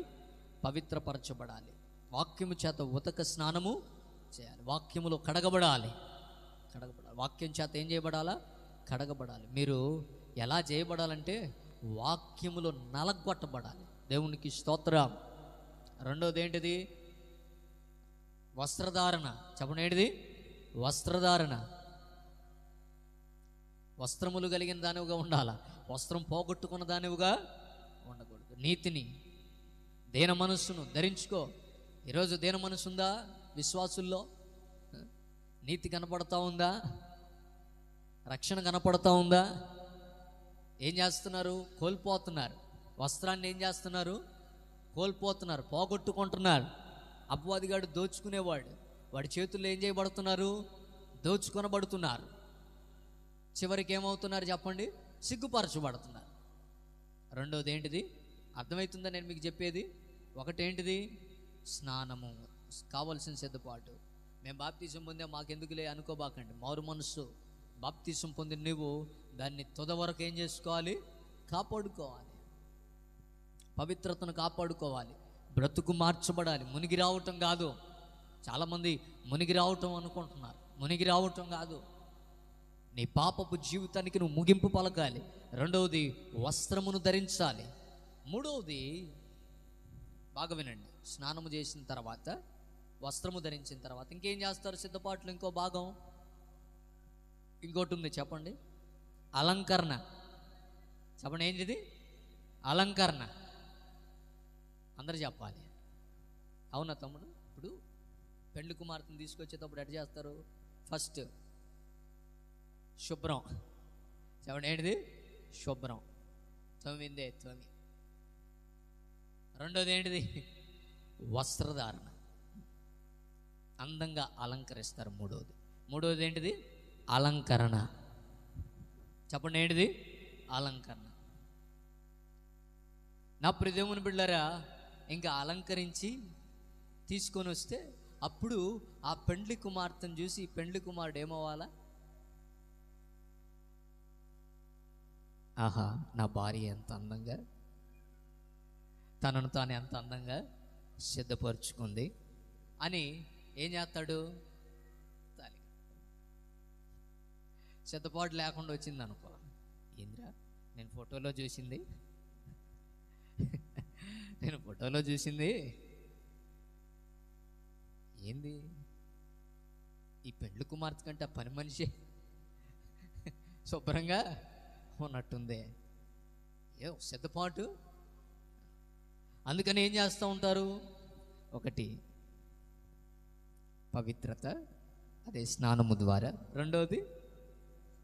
పవిత్రపరచబడాలి. వాక్యము చేత ఉతక స్నానము చేయాలి. వాక్యములో కడగబడాలి. వాక్యం చేత ఏం చేయబడాలా? కడగబడాలి. మీరు ఎలా చేయబడాలంటే వాక్యములో నలగొట్టబడాలి. దేవునికి స్తోత్రం. రెండోది ఏంటిది? వస్త్రధారణ. చెప్పండి, ఏంటిది? వస్త్రధారణ. వస్త్రములు కలిగిన దానివిగా ఉండాలా, వస్త్రం పోగొట్టుకున్న దానివిగా ఉండకూడదు. నీతిని, దీన మనస్సును ధరించుకో. ఈరోజు దీన మనస్సు ఉందా విశ్వాసుల్లో? నీతి కనపడతా ఉందా? రక్షణ కనపడతా ఉందా? ఏం చేస్తున్నారు? కోల్పోతున్నారు. వస్త్రాన్ని ఏం చేస్తున్నారు? కోల్పోతున్నారు, పోగొట్టుకుంటున్నారు. అపవాదిగాడు దోచుకునేవాడు, వాడి చేతుల్లో ఏం చేయబడుతున్నారు? దోచుకొనబడుతున్నారు. చివరికి ఏమవుతున్నారు చెప్పండి? సిగ్గుపరచబడుతున్నారు. రెండోది ఏంటిది? అర్థమవుతుందా నేను మీకు చెప్పేది? ఒకటేంటిది? స్నానము, కావలసిన సిద్ధపాటు. మేము బాప్తిజం పొందే మాకెందుకులే అనుకోబాకండి. మారు మనస్సు బాప్తిజం పొందిన నువ్వు దాన్ని తుద వరకు ఏం చేసుకోవాలి? కాపాడుకోవాలి. పవిత్రతను కాపాడుకోవాలి. బ్రతుకు మార్చబడాలి. మునిగి రావటం కాదు. చాలామంది మునిగి రావటం అనుకుంటున్నారు. మునిగి రావటం కాదు. నీ పాపపు జీవితానికి నువ్వు ముగింపు పలకాలి. రెండవది వస్త్రమును ధరించాలి. మూడవది బాగా వినండి, స్నానము చేసిన తర్వాత, వస్త్రము ధరించిన తర్వాత ఇంకేం చేస్తారు? సిద్ధపాట్లు ఇంకో భాగం ఇంకోటి ఉంది, చెప్పండి. అలంకరణ. చెప్పండి, ఏంటిది? అలంకరణ. అందరు చెప్పాలి. అవునా తమ్ముడు? ఇప్పుడు పెండ్లి కుమార్తెను తీసుకొచ్చేటప్పుడు ఎట్లా చేస్తారు? ఫస్ట్ శుభ్రం. చెప్పండి, ఏంటిది? శుభ్రం. తొమ్మిదే తొమ్మిది. రెండోది ఏంటిది? వస్త్రధారణ. అందంగా అలంకరిస్తారు. మూడోది ఏంటిది? అలంకరణ. చెప్పండి, ఏంటిది? అలంకరణ. నా ప్రియ దేవుని బిడ్డలారా, ఇంకా అలంకరించి తీసుకొని వస్తే అప్పుడు ఆ పెండ్లి కుమార్తెను చూసి పెండ్లి కుమారుడు ఏమవ్వాలా? ఆహా, నా భార్య ఎంత అందంగా, తనను తాను ఎంత అందంగా సిద్ధపరుచుకుంది అని ఏం చేస్తాడు? సిద్ధపాటు లేకుండా వచ్చింది అనుకో, ఏంద్రా నేను ఫోటోలో చూసింది ఏంది ఈ పెండ్లి కుమార్తె కంటే ఆ పని మనిషి శుభ్రంగా ఉన్నట్టుంది. ఏ సిద్ధపాటు. అందుకని ఏం చేస్తూ ఉంటారు? ఒకటి పవిత్రత, అదే స్నానము ద్వారా. రెండవది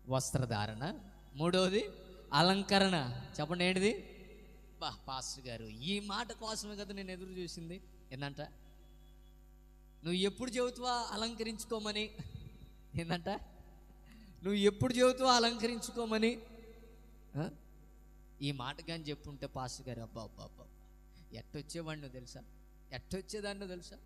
వస్త్రధారణ. మూడవది అలంకరణ. చెప్పండి, ఏంటిది? పాస్టర్ గారు, ఈ మాట కోసమే కదా నేను ఎదురు చూసింది. ఏందంట? నువ్వు ఎప్పుడు చెబుతావా అలంకరించుకోమని? ఏందంట? నువ్వు ఎప్పుడు చెబుతావా అలంకరించుకోమని? ఈ మాట కానీ చెప్పుంటే పాస్టర్ గారు, అబ్బా అబ్బా అబ్బా ఎట్టొచ్చేవాడినో తెలుసా, ఎట్టొచ్చేదాన్నో తెలుసా?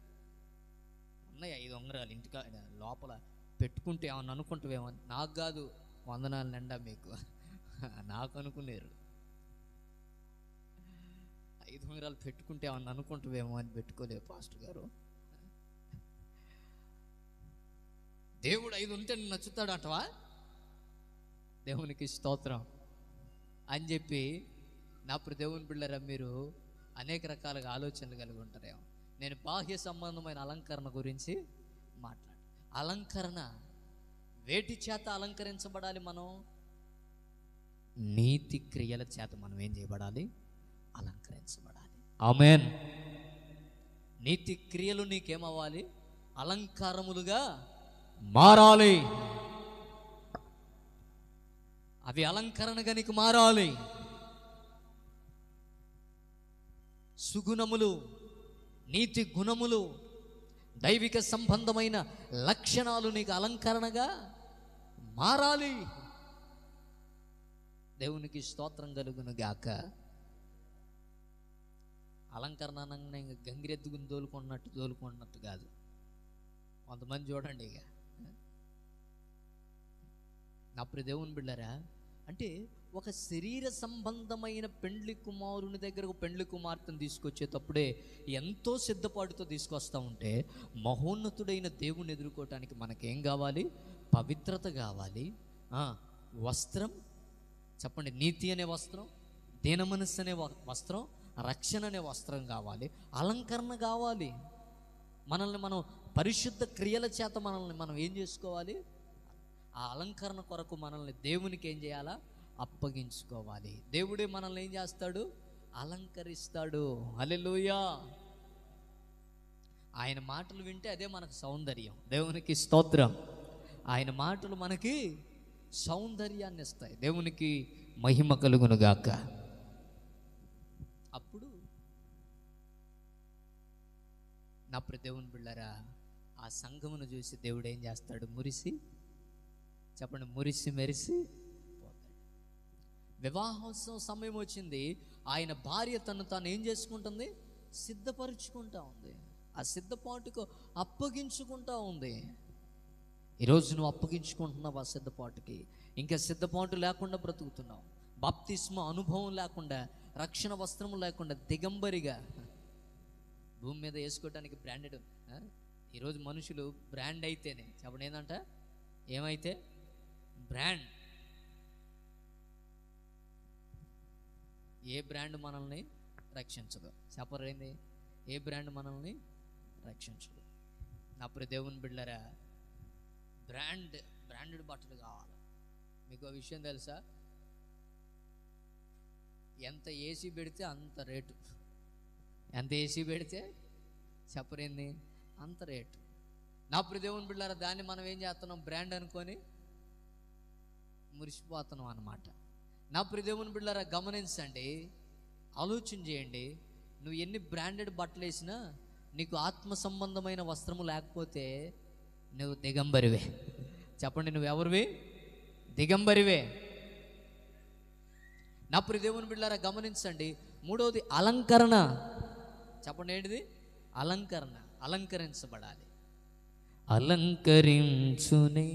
ఉన్నాయి 5 ఉంగరాలు ఇంటికా లోపల పెట్టుకుంటే ఏమన్నా అనుకుంటావేమో. నాకు కాదు, వందనాలు నిండా మీకు, నాకు అనుకునేరు. 5 ఉంగరాలు పెట్టుకుంటే ఏమన్నా అనుకుంటావేమో అని పెట్టుకోలేవు పాస్టర్ గారు. దేవుడు 5 ఉంటే నచ్చుతాడు అంటవా? దేవునికి స్తోత్రం అని చెప్పి నా దేవుని బిళ్ళరా, మీరు అనేక రకాలుగా ఆలోచనలు కలిగి ఉంటారేమో. నేను బాహ్య సంబంధమైన అలంకరణ గురించి మాట్లాడు. అలంకరణ వేటి చేత అలంకరించబడాలి? మనం నీతి క్రియల చేత మనం ఏం చేయబడాలి? అలంకరించబడాలి. ఆమేన్. నీతి క్రియలు నీకేమవ్వాలి? అలంకారములుగా మారాలి. అవి అలంకరణగా నీకు మారాలి. సుగుణములు, నీతి గుణములు, దైవిక సంబంధమైన లక్షణాలు నీకు అలంకరణగా మారాలి. దేవునికి స్తోత్రం కలుగును గాక. అలంకరణ అనగా గంగిరెద్దుకుని దోలుకున్నట్టు కాదు. కొంతమంది చూడండి, ఇక నా దేవుని బిళ్ళరా, అంటే ఒక శరీర సంబంధమైన పెండ్లి కుమారుని దగ్గరకు పెండ్లి కుమార్తెను తీసుకొచ్చేటప్పుడే ఎంతో సిద్ధపాటుతో తీసుకొస్తూ ఉంటే, మహోన్నతుడైన దేవుని ఎదుర్కోవటానికి మనకేం కావాలి? పవిత్రత కావాలి. వస్త్రం చెప్పండి, నీతి అనే వస్త్రం, దీన మనస్సు అనే వస్త్రం, రక్షణ అనే వస్త్రం కావాలి, అలంకరణ కావాలి. మనల్ని మనం పరిశుద్ధ క్రియల చేత మనల్ని మనం ఏం చేసుకోవాలి? ఆ అలంకరణ కొరకు మనల్ని దేవునికి ఏం చేయాలా? అప్పగించుకోవాలి. దేవుడే మనల్ని ఏం చేస్తాడు? అలంకరిస్తాడు. హల్లెలూయా. ఆయన మాటలు వింటే అదే మనకు సౌందర్యం. దేవునికి స్తోత్రం. ఆయన మాటలు మనకి సౌందర్యాన్ని ఇస్తాయి. దేవునికి మహిమ కలుగును గాక. అప్పుడు నా దేవుని బిళ్ళరా, ఆ సంఘమును చూసి దేవుడు ఏం చేస్తాడు? మురిసి చెప్పండి, మురిసి మెరిసి పోతాడు. వివాహోత్సవం సమయం వచ్చింది. ఆయన భార్య తను తాను ఏం చేసుకుంటుంది? సిద్ధపరుచుకుంటా ఉంది. ఆ సిద్ధపాటుకు అప్పగించుకుంటా ఉంది. ఈరోజు నువ్వు అప్పగించుకుంటున్నావు ఆ సిద్ధపాటుకి. ఇంకా సిద్ధపాటు లేకుండా బ్రతుకుతున్నావు. బాప్తిస్మ అనుభవం లేకుండా, రక్షణ వస్త్రము లేకుండా దిగంబరిగా భూమి మీద వేసుకోవడానికి బ్రాండెడ్. ఈరోజు మనుషులు బ్రాండ్ అయితేనే చెప్పండి, ఏంటంట? ఏమైతే బ్రాండ్. ఏ బ్రాండ్ మనల్ని రక్షించదు? చెప్పరేంది? ఏ బ్రాండ్ మనల్ని రక్షించదు? నా దేవుని బిడ్డలారా, బ్రాండెడ్ బట్టలు కావాలి. మీకు ఆ విషయం తెలుసా? ఎంత ఏసీ పెడితే అంత రేటు. ఎంత ఏసీ పెడితే చెప్పరేంది అంత రేటు. నా దేవుని బిడ్డలారా, దాన్ని మనం ఏం చేస్తున్నాం? బ్రాండ్ అనుకొని మురిసిపోతున్నాం అన్నమాట. నా దేవుని బిడ్డలారా, గమనించండి, ఆలోచన చేయండి. నువ్వు ఎన్ని బ్రాండెడ్ బట్టలు వేసినా నీకు ఆత్మ సంబంధమైన వస్త్రము లేకపోతే నువ్వు దిగంబరివే. చెప్పండి, నువ్వెవరివి? దిగంబరివే. నా దేవుని బిడ్డలారా, గమనించండి. మూడవది అలంకరణ. చెప్పండి, ఏంటిది? అలంకరణ. అలంకరించబడాలి. అలంకరించునే.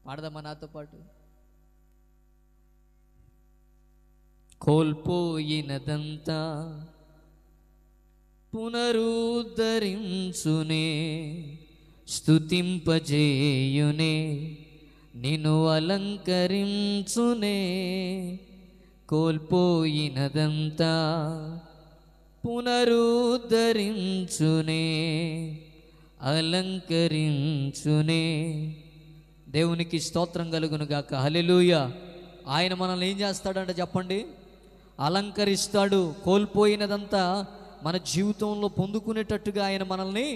పాడదామా నాతో పాటు? కోల్పోయినదంతా పునరుద్ధరించునే, స్తుతింపజేయునే, నిన్ను అలంకరించునే. కోల్పోయినదంతా పునరుద్ధరించునే, అలంకరించునే. దేవునికి స్తోత్రం కలుగును గాక. హల్లెలూయా. ఆయన మనల్ని ఏం చేస్తాడంటే చెప్పండి? అలంకరిస్తాడు. కోల్పోయినదంతా మన జీవితంలో పొందుకునేటట్టుగా ఆయన మనల్ని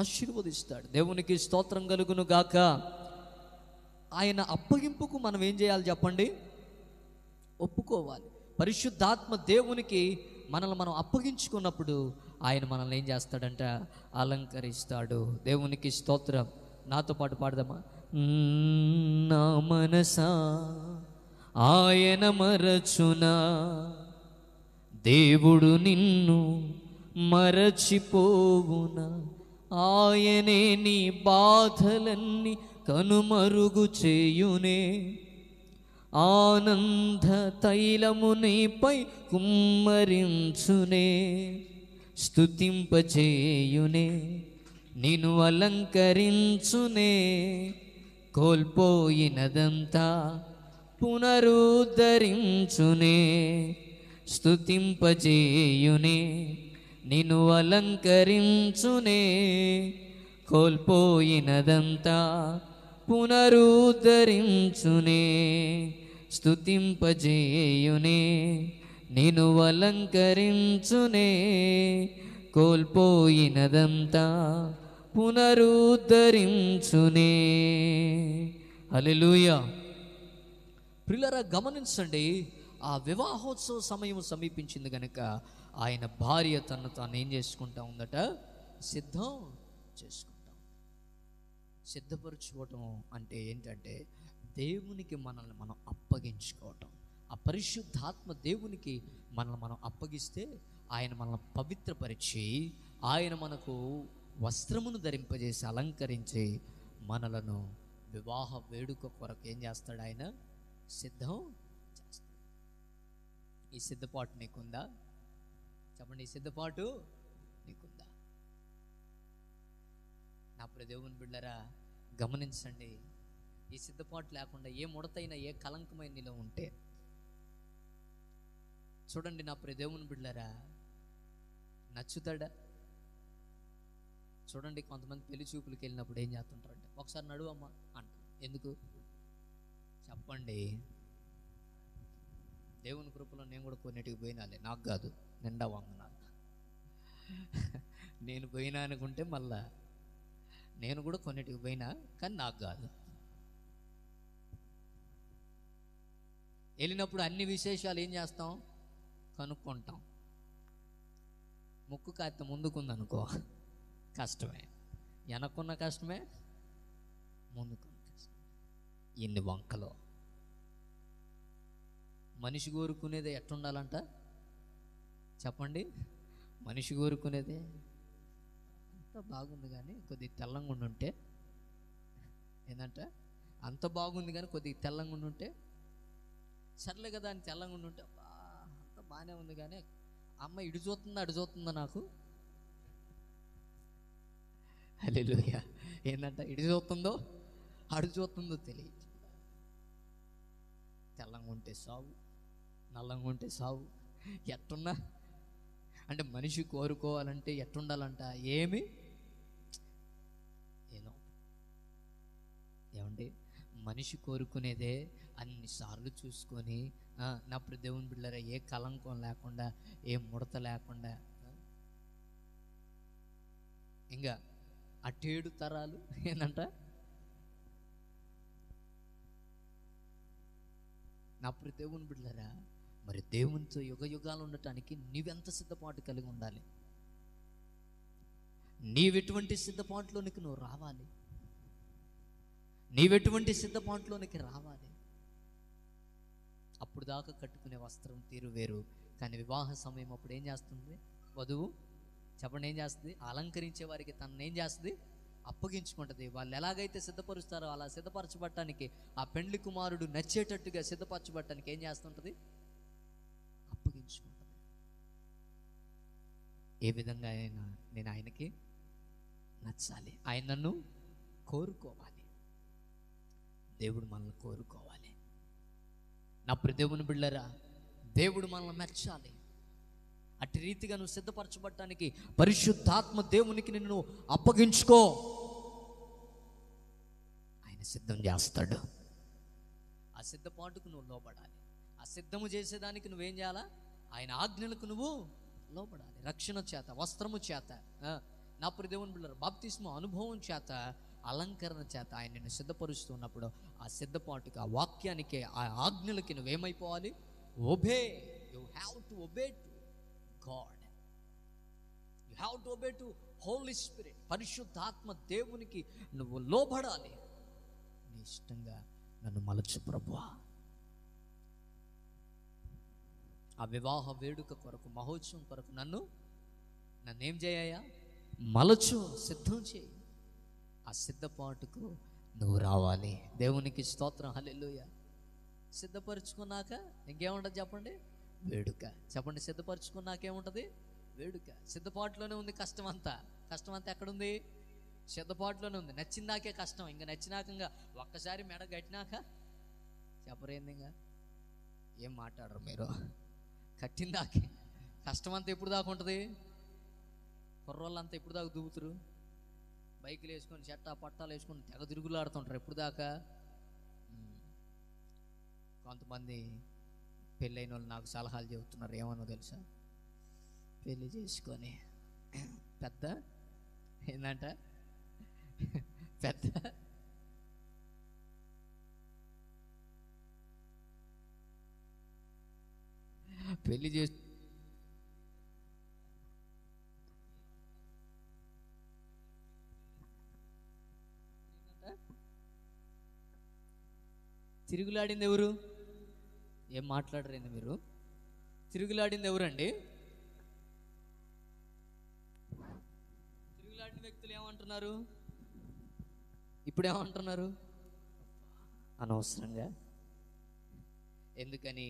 ఆశీర్వదిస్తాడు. దేవునికి స్తోత్రం కలుగును గాక. ఆయన అప్పగింపుకు మనం ఏం చేయాలి చెప్పండి? ఒప్పుకోవాలి. పరిశుద్ధాత్మ దేవునికి మనల్ని మనం అప్పగించుకున్నప్పుడు ఆయన మనల్ని ఏం చేస్తాడంట? అలంకరిస్తాడు. దేవునికి స్తోత్రం. నాతో పాటు పాడదామా? నా మనసా ఆయన మరచునా, దేవుడు నిన్ను మరచిపోవునా, ఆయనే నీ బాధలన్నీ కనుమరుగు చేయునే, ఆనంద తైలము నీపై కుమ్మరించునే, స్తుతింపచేయునే, నిన్ను అలంకరించునే, కోల్పోయినదంతా పునరుద్ధరించునే, స్తుతింపచేయునే, నిన్ను అలంకరించునే, కోల్పోయినదంతా పునరుద్ధరించునే, స్తుతింపజేయునే, నిన్ను అలంకరించునే, కోల్పోయినదంతా పునరుద్ధరించునే. హల్లెలూయా. ప్రియులారా, గమనించండి, ఆ వివాహోత్సవ సమయం సమీపించింది కనుక ఆయన భార్య తను తాను ఏం చేసుకుంటా ఉందట, సిద్ధం చేసుకుంటాం. సిద్ధపరచుకోవటం అంటే ఏంటంటే దేవునికి మనల్ని మనం అప్పగించుకోవటం. ఆ పరిశుద్ధాత్మ దేవునికి మనల్ని మనం అప్పగిస్తే ఆయన మనల్ని పవిత్రపరిచి, ఆయన మనకు వస్త్రమును ధరింపజేసి అలంకరించి మనలను వివాహ వేడుక కొరకు ఏం చేస్తాడు, ఆయన సిద్ధం చేస్తాడు. ఈ సిద్ధపాటు నీకుందా? చెప్పండి, ఈ సిద్ధపాటు నీకుందా? నా ప్రియ దేవుని బిడ్డలారా, గమనించండి, ఈ సిద్ధపాటు లేకుండా ఏ ముడతైన ఏ కలంకమైన నీలో ఉంటే, చూడండి నా ప్రియ దేవుని బిడ్డలారా, నచ్చుతాడా? చూడండి, కొంతమంది పెళ్లి చూపులకు వెళ్ళినప్పుడు ఏం చేస్తుంటారంటే, ఒకసారి నడువమ్మా అంటారు. ఎందుకు చెప్పండి? దేవుని కృపలో నేను కూడా కొన్నిటికి పోయినాలే, నాకు కాదు, నిండా వందనాలు. నేను పోయినా అనుకుంటే మళ్ళా నేను కూడా కొన్నిటికి పోయినా, కానీ నాకు కాదు. వెళ్ళినప్పుడు అన్ని విశేషాలు ఏం చేస్తాం, కనుక్కుంటాం. ముక్కు కాస్త ముందుకుందనుకో కష్టమే, వెనక్కున్న కష్టమే, ముందుకున్న కష్టమే. ఎన్ని వంకలో. మనిషి కోరుకునేది ఎట్టుండాలంట చెప్పండి? మనిషి కోరుకునేదే అంత బాగుంది కానీ కొద్దిగా తెల్లంగా ఉండుంటే, ఏంటంటే అంత బాగుంది కానీ కొద్దిగా తెల్లంగా ఉండుంటే, సర్లే కదా అని తెల్లంగా ఉండుంటే, అంత బాగానే ఉంది కానీ అమ్మ ఇటు చూస్తుందా అటు చూస్తుందా నాకు. హల్లెలూయా. ఏంటంట, ఇటు చూస్తుందో అటు చూస్తుందో తెలియదు. తెల్లంగా ఉంటే సావు, నల్లంగా ఉంటే సావు. ఎట్టున్నా అంటే మనిషి కోరుకోవాలంటే ఎట్టుండాలంట, ఏమి ఏదో ఏమండి, మనిషి కోరుకునేదే అన్నిసార్లు చూసుకొని, నా ప్రియ దేవుని బిడ్డలారా, ఏ కలంకం లేకుండా, ఏ ముడత లేకుండా, ఇంకా అటేడు తరాలు ఏంటంట. నా ప్రియ దేవుని బిడ్డలారా, మరి దేవునితో యుగ యుగాలు ఉండటానికి నీవెంత సిద్ధపాటు కలిగి ఉండాలి? నీవెటువంటి సిద్ధపాటులోనికి నువ్వు రావాలి? నీవెటువంటి సిద్ధపాటులోనికి రావాలి? అప్పుడు దాకా కట్టుకునే వస్త్రం తీరు వేరు, కానీ వివాహ సమయం అప్పుడు ఏం చేస్తుంది వధువు? చెప్పండి, ఏం చేస్తుంది? అలంకరించే వారికి తనను ఏం చేస్తుంది? అప్పగించుకుంటుంది. వాళ్ళు ఎలాగైతే సిద్ధపరుస్తారో అలా సిద్ధపరచబట్టడానికి, ఆ పెండ్లి కుమారుడు నచ్చేటట్టుగా సిద్ధపరచబట్టడానికి ఏం చేస్తుంటుంది? అప్పగించుకుంటుంది. ఏ విధంగా అయినా నేను ఆయనకి నచ్చాలి, ఆయన నన్ను కోరుకోవాలి, దేవుడు మనల్ని కోరుకోవాలి. నా ప్రియ దేవుని బిడ్డలారా, దేవుడు మనల్ని మెచ్చాలి. అట్టి రీతిగా నువ్వు సిద్ధపరచబడటానికి పరిశుద్ధాత్మ దేవునికి నిన్ను అప్పగించుకో, ఆయన సిద్ధం చేస్తాడు. ఆ సిద్ధపాటుకు నువ్వు లోబడాలి. ఆ సిద్ధము చేసేదానికి నువ్వేం చేయాలా? ఆయన ఆజ్ఞలకు నువ్వు లోబడాలి. రక్షణ చేత, వస్త్రము చేత, నా ప్రియ దేవుని బిడ్డలారా, బాప్తిస్మ అనుభవం చేత, అలంకరణ చేత ఆయన నిన్ను సిద్ధపరుస్తున్నప్పుడు ఆ సిద్ధపాటుకి, ఆ వాక్యానికి, ఆ ఆజ్ఞలకి నువ్వేమైపోవాలి? Obey. You have to obey to God. You have to obey to holy spirit. పరిశుద్ధాత్మ దేవునికి నువ్వు లోబడాలి. నీ ఇష్టంగా నన్ను మలచు ప్రభువా. ఆ వివాహ వేడుక కొరకు, మహోత్సవం కొరకు నన్నేం చేయ్యా? మలచు, సిద్ధం చేయి. ఆ సిద్ధపాటుకు నువ్వు రావాలి. దేవునికి స్తోత్రం. హల్లెలూయా. సిద్ధపరచుకున్నాక ఇంకేముంటుంది చెప్పండి? వేడుక. చెప్పండి, సిద్ధపరచుకున్నాక ఏముంటుంది? వేడుక. సిద్ధపాటులోనే ఉంది కష్టం అంతా. కష్టం అంతా ఎక్కడుంది? సిద్ధపాటులోనే ఉంది. నచ్చిందాకే కష్టం. ఇంకా నచ్చినాక ఇంకా ఒక్కసారి మెడ కట్టినాక చెప్పరేంది? ఇంకా ఏం మాట్లాడరు మీరు. కట్టిందాకే కష్టం అంతా ఎప్పుడు దాకా ఉంటుంది? కుర్రోళ్ళంతా ఎప్పుడు దాకా దూకుతారు? బైకులు వేసుకొని చెట్టా పట్టాలు వేసుకొని తెగ తిరుగులాడుతుంటారు. ఎప్పుడు దాకా? కొంతమంది పెళ్ళైన వాళ్ళు నాకు సలహాలు చెబుతున్నారు. ఏమన్నా తెలుసా? పెళ్ళి చేసుకొని పెద్ద ఏంటంట, పెద్ద పెళ్లి చేసి తిరుగులాడింది ఎవరు? ఏం మాట్లాడరేంది మీరు? తిరుగులాడింది ఎవరండి? తిరుగులాడిన వ్యక్తులు ఏమంటున్నారు? ఇప్పుడు ఏమంటున్నారు? అనవసరంగా. ఎందుకని?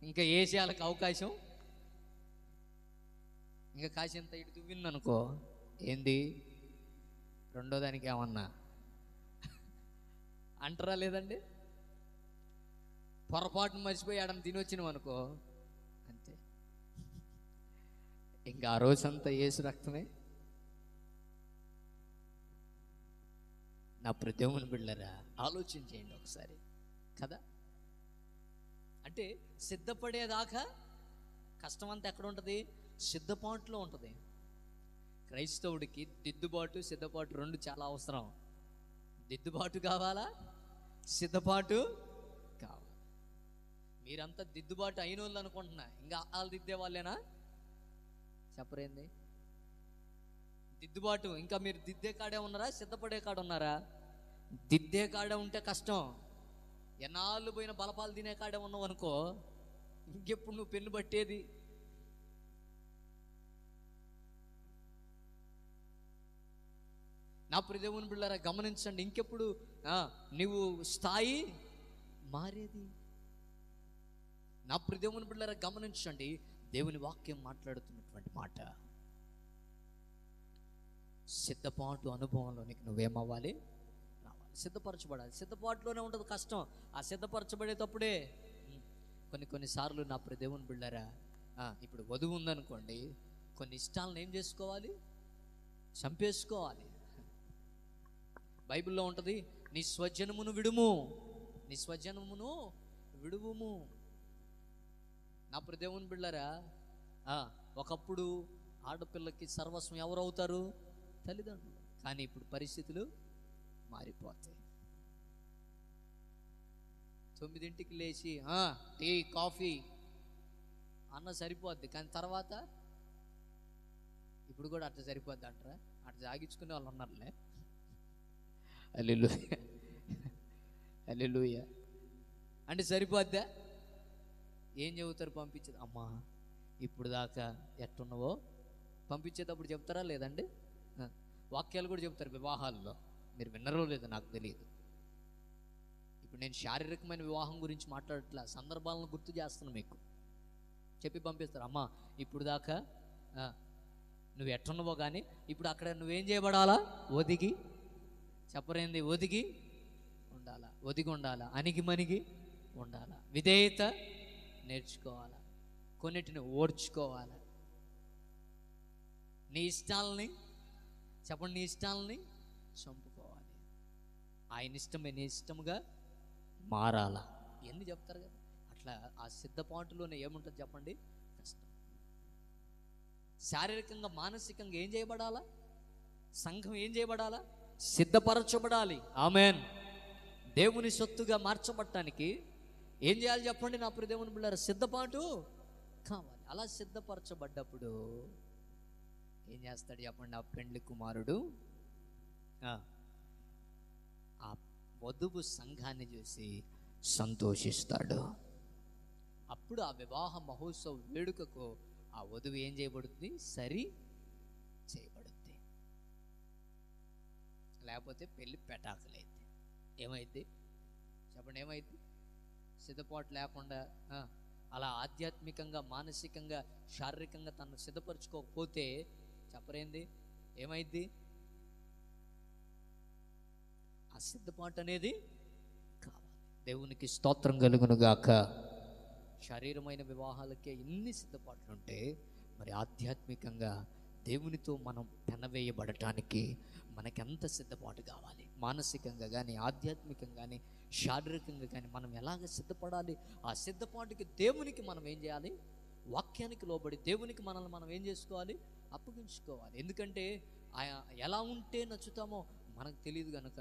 ఇంకా ఏషియాలకి అవకాశం ఇంకా కాసేంత ఇటు దువ్విందనుకో ఏంది రెండో దానికి ఏమన్నా అంటారా లేదండి? పొరపాటును మర్చిపోయి ఆడని తినొచ్చినాం అనుకో అంతే, ఇంకా ఆ రోజంతా యేసు రక్తమే. నా ప్రదేవుని బిళ్ళరా, ఆలోచించేయండి ఒకసారి కదా. అంటే సిద్ధపడేదాకా కష్టం అంతా ఎక్కడ ఉంటుంది? సిద్ధపాటులో ఉంటుంది. క్రైస్తవుడికి దిద్దుబాటు, సిద్ధపాటు రెండు చాలా అవసరం. దిద్దుబాటు కావాలా? సిద్ధపాటు కావాలి. మీరంతా దిద్దుబాటు అయిన వాళ్ళు అనుకుంటున్నా, ఇంకా వాళ్ళు దిద్దే వాళ్ళేనా? చెప్పరేంది? దిద్దుబాటు ఇంకా మీరు దిద్దే కాడే ఉన్నారా? సిద్ధపడే కాడ ఉన్నారా? దిద్దే కాడే ఉంటే కష్టం. ఎన్నాళ్ళు పోయిన బలపాలు తినే కాడే ఉన్నావు అనుకో, ఇంకెప్పుడు నువ్వు పెన్ను పట్టేది? నా ప్రియదేవుని బిడ్డలారా గమనించండి, ఇంకెప్పుడు నువ్వు స్థాయి మారేది? నా ప్రియదేవుని బిడ్డలారా గమనించండి, దేవుని వాక్యం మాట్లాడుతున్నటువంటి మాట. సిద్ధపాటు అనుభవంలోనికి నువ్వేమవ్వాలి? రావాలి, సిద్ధపరచబడాలి. సిద్ధపాటులోనే ఉంటుంది కష్టం. ఆ సిద్ధపరచబడేటప్పుడే కొన్నిసార్లు నా ప్రియదేవుని బిడ్డలారా, ఇప్పుడు వధువు ఉందనుకోండి, కొన్ని ఇష్టాలను ఏం చేసుకోవాలి? చంపేసుకోవాలి. బైబిల్లో ఉంటుంది, నీ స్వజనమును విడుము, నీ స్వజనమును విడువుము. నా ప్రియదేవుని బిడ్డలారా, ఒకప్పుడు ఆడపిల్లకి సర్వస్వం ఎవరవుతారు? తల్లిదండ్రులు. కానీ ఇప్పుడు పరిస్థితులు మారిపోతాయి. 9ంటికి లేచి టీ కాఫీ అన్న సరిపోద్ది, కానీ తర్వాత ఇప్పుడు కూడా అట్లా సరిపోద్ది అంటారా? అట్లా సాగించుకునే వాళ్ళు ఉన్నారులే. హల్లెలూయా, హల్లెలూయా. అంటే సరిపోద్దా? ఏం చెబుతారు పంపించేది? అమ్మా ఇప్పుడు దాకా ఎట్టున్నావో పంపించేటప్పుడు చెప్తారా లేదండి? వాక్యాలు కూడా చెప్తారు వివాహాల్లో. మీరు విన్నరో లేదో నాకు తెలియదు. ఇప్పుడు నేను శారీరకమైన వివాహం గురించి మాట్లాడట్లా, సందర్భాలను గుర్తు చేస్తున్నాను మీకు. చెప్పి పంపిస్తారు, అమ్మా ఇప్పుడు దాకా నువ్వు ఎట్టున్నావో కానీ ఇప్పుడు అక్కడ నువ్వేం చేయబడాలా? ఒదిగి. చెప్పరేంది? ఒదిగి ఉండాలా, ఒదిగి ఉండాలా, అణిగి మణిగి ఉండాలా, విధేయత నేర్చుకోవాలా, కొన్నిటిని ఓర్చుకోవాలా, నీ ఇష్టాలని చెప్పండి, నీ ఇష్టాలని చంపుకోవాలి, ఆయన ఇష్టమే నీ ఇష్టముగా మారాలా, ఇవన్నీ చెప్తారు కదా. అట్లా ఆ సిద్ధపాటులోనే ఏముంటుంది చెప్పండి? కష్టం. శారీరకంగా మానసికంగా ఏం చేయబడాలా? సంఘం ఏం చేయబడాలా? సిద్ధపరచబడాలి. ఆమేన్. దేవుని సొత్తుగా మార్చబడటానికి ఏం చేయాలి చెప్పండి నా ప్రియ దేవుని బిడ్డలారా? సిద్ధపాటు కావాలి. అలా సిద్ధపరచబడ్డప్పుడు ఏం చేస్తాడు చెప్పండి? ఆ పెండ్లి కుమారుడు ఆ వధువు సంఘాన్ని చూసి సంతోషిస్తాడు. అప్పుడు ఆ వివాహ మహోత్సవ వేడుకకు ఆ వధువు ఏం చేయబడుతుంది? సరి చేయబడుద్ది. లేకపోతే పెళ్ళి పెటాకులైంది. ఏమైంది? చెప్పండి, ఏమైంది? సిద్ధపాటు లేకుండా అలా ఆధ్యాత్మికంగా, మానసికంగా, శారీరకంగా తను సిద్ధపరచుకోకపోతే చెప్పరేంది ఏమైంది? ఆ సిద్ధపాటు అనేది కావాలి. దేవునికి స్తోత్రం కలుగును గాక. శారీరమైన వివాహాలకే ఇన్ని సిద్ధపాట్లు ఉంటే మరి ఆధ్యాత్మికంగా దేవునితో మనం పెనవేయబడటానికి మనకెంత సిద్ధపాటు కావాలి? మానసికంగా కానీ, ఆధ్యాత్మికంగా కానీ, శారీరకంగా కానీ మనం ఎలాగ సిద్ధపడాలి? ఆ సిద్ధపాటుకి దేవునికి మనం ఏం చేయాలి? వాక్యానికి లోబడి దేవునికి మనల్ని మనం ఏం చేసుకోవాలి? అప్పగించుకోవాలి. ఎందుకంటే ఎలా ఉంటే నచ్చుతామో మనకు తెలియదు కనుక,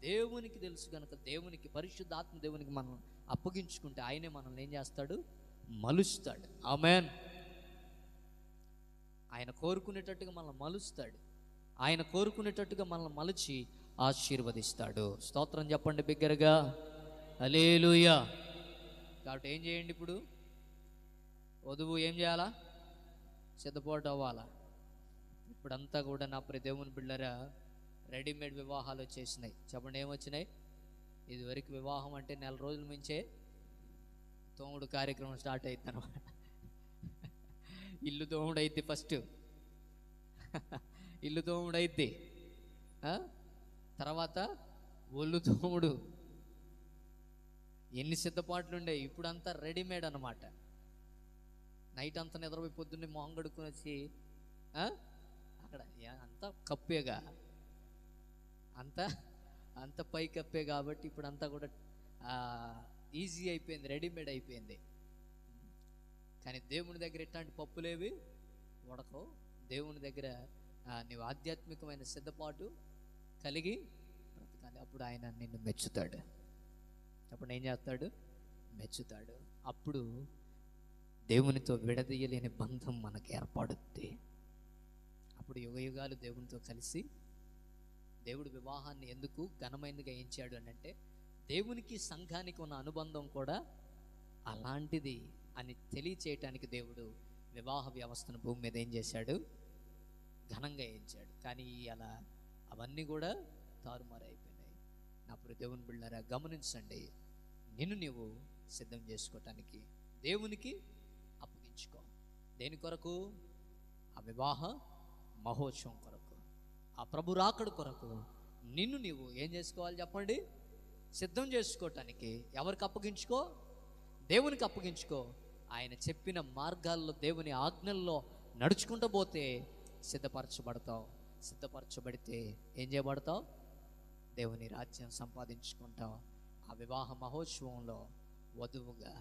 దేవునికి తెలుసు కనుక, దేవునికి, పరిశుద్ధాత్మ దేవునికి మనం అప్పగించుకుంటే ఆయనే మనల్ని ఏం చేస్తాడు? మలుస్తాడు. ఆమేన్. ఆయన కోరుకునేటట్టుగా మనల్ని మలుస్తాడు. ఆయన కోరుకునేటట్టుగా మనల్ని మలిచి ఆశీర్వదిస్తాడు. స్తోత్రం చెప్పండి బిగ్గరగా, హల్లెలూయా. కాబట్టి ఏం చేయండి? ఇప్పుడు వధువు ఏం చేయాలా? సిద్ధపాటు అవ్వాలా. ఇప్పుడంతా కూడా నా ప్రియ దేవుని బిడ్డలారా రెడీమేడ్ వివాహాలు వచ్చేసినాయి. చెప్పండి, ఏమొచ్చినాయి? ఇదివరకు వివాహం అంటే నెల రోజుల నుంచే తోముడు కార్యక్రమం స్టార్ట్ అవుతుంది అనమాట. ఇల్లు తోముడు అయిద్ది ఫస్ట్, ఇల్లు తోముడు అయిద్ది, తర్వాత ఒళ్ళు తోముడు. ఎన్ని సిద్ధపాట్లు ఉండే. ఇప్పుడంతా రెడీమేడ్ అనమాట. నైట్ అంతా నిద్రపోయి పొద్దున్నే మొహం కడుక్కొని వచ్చి అక్కడ అంతా కప్పేగా, అంత పై కప్పే. కాబట్టి ఇప్పుడు అంతా కూడా ఈజీ అయిపోయింది, రెడీమేడ్ అయిపోయింది. కానీ దేవుని దగ్గర ఎట్లాంటి పప్పులేవి ఉడకవు. దేవుని దగ్గర నీవు ఆధ్యాత్మికమైన సిద్ధపాటు కలిగి బ్రతకాలి. అప్పుడు ఆయన నిన్ను మెచ్చుతాడు. అప్పుడు ఏం చేస్తాడు? మెచ్చుతాడు. అప్పుడు దేవునితో విడదీయలేని బంధం మనకు ఏర్పడుద్ది. అప్పుడు యుగయుగాలు దేవునితో కలిసి, దేవుడు వివాహాన్ని ఎందుకు ఘనమైనదిగా ఎంచాడు అని అంటే, దేవునికి సంఘానికి ఉన్న అనుబంధం కూడా అలాంటిది అని తెలియచేయటానికి దేవుడు వివాహ వ్యవస్థను భూమి మీద ఏం చేశాడు? ఘనంగా ఎంచాడు. కానీ అలా అవన్నీ కూడా తారుమారైపోయినాయి. నా ప్రియ దేవుని బిడ్డలారా గమనించండి, నిన్ను నీవు సిద్ధం చేసుకోవటానికి దేవునికి అప్పగించుకో. దేని కొరకు? ఆ వివాహ మహోత్సవం కొరకు, ఆ ప్రభు రాకడ కొరకు నిన్ను నీవు ఏం చేసుకోవాలి చెప్పండి? సిద్ధం చేసుకోవటానికి. ఎవరికి అప్పగించుకో? దేవునికి అప్పగించుకో. ఆయన చెప్పిన మార్గాల్లో, దేవుని ఆజ్ఞల్లో నడుచుకుంటూ పోతే సిద్ధపరచబడతావు. సిద్ధపరచబడితే ఏం చేయబడతావు? దేవుని రాజ్యం సంపాదించుకుంటావు. ఆ వివాహ మహోత్సవంలో వధువుగా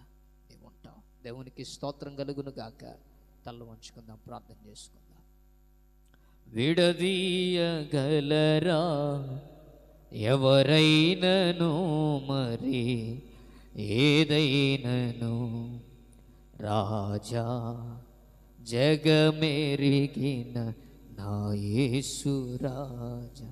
నీవు ఉంటావు. దేవునికి స్తోత్రం కలుగును గాక. తల్లు వంచుకుందాం, ప్రార్థన చేసుకుందాం. విడదీయగలరా ఎవరైనను మరి ఏదైనను? రాజా జగమెరిగిన నా యేసు రాజా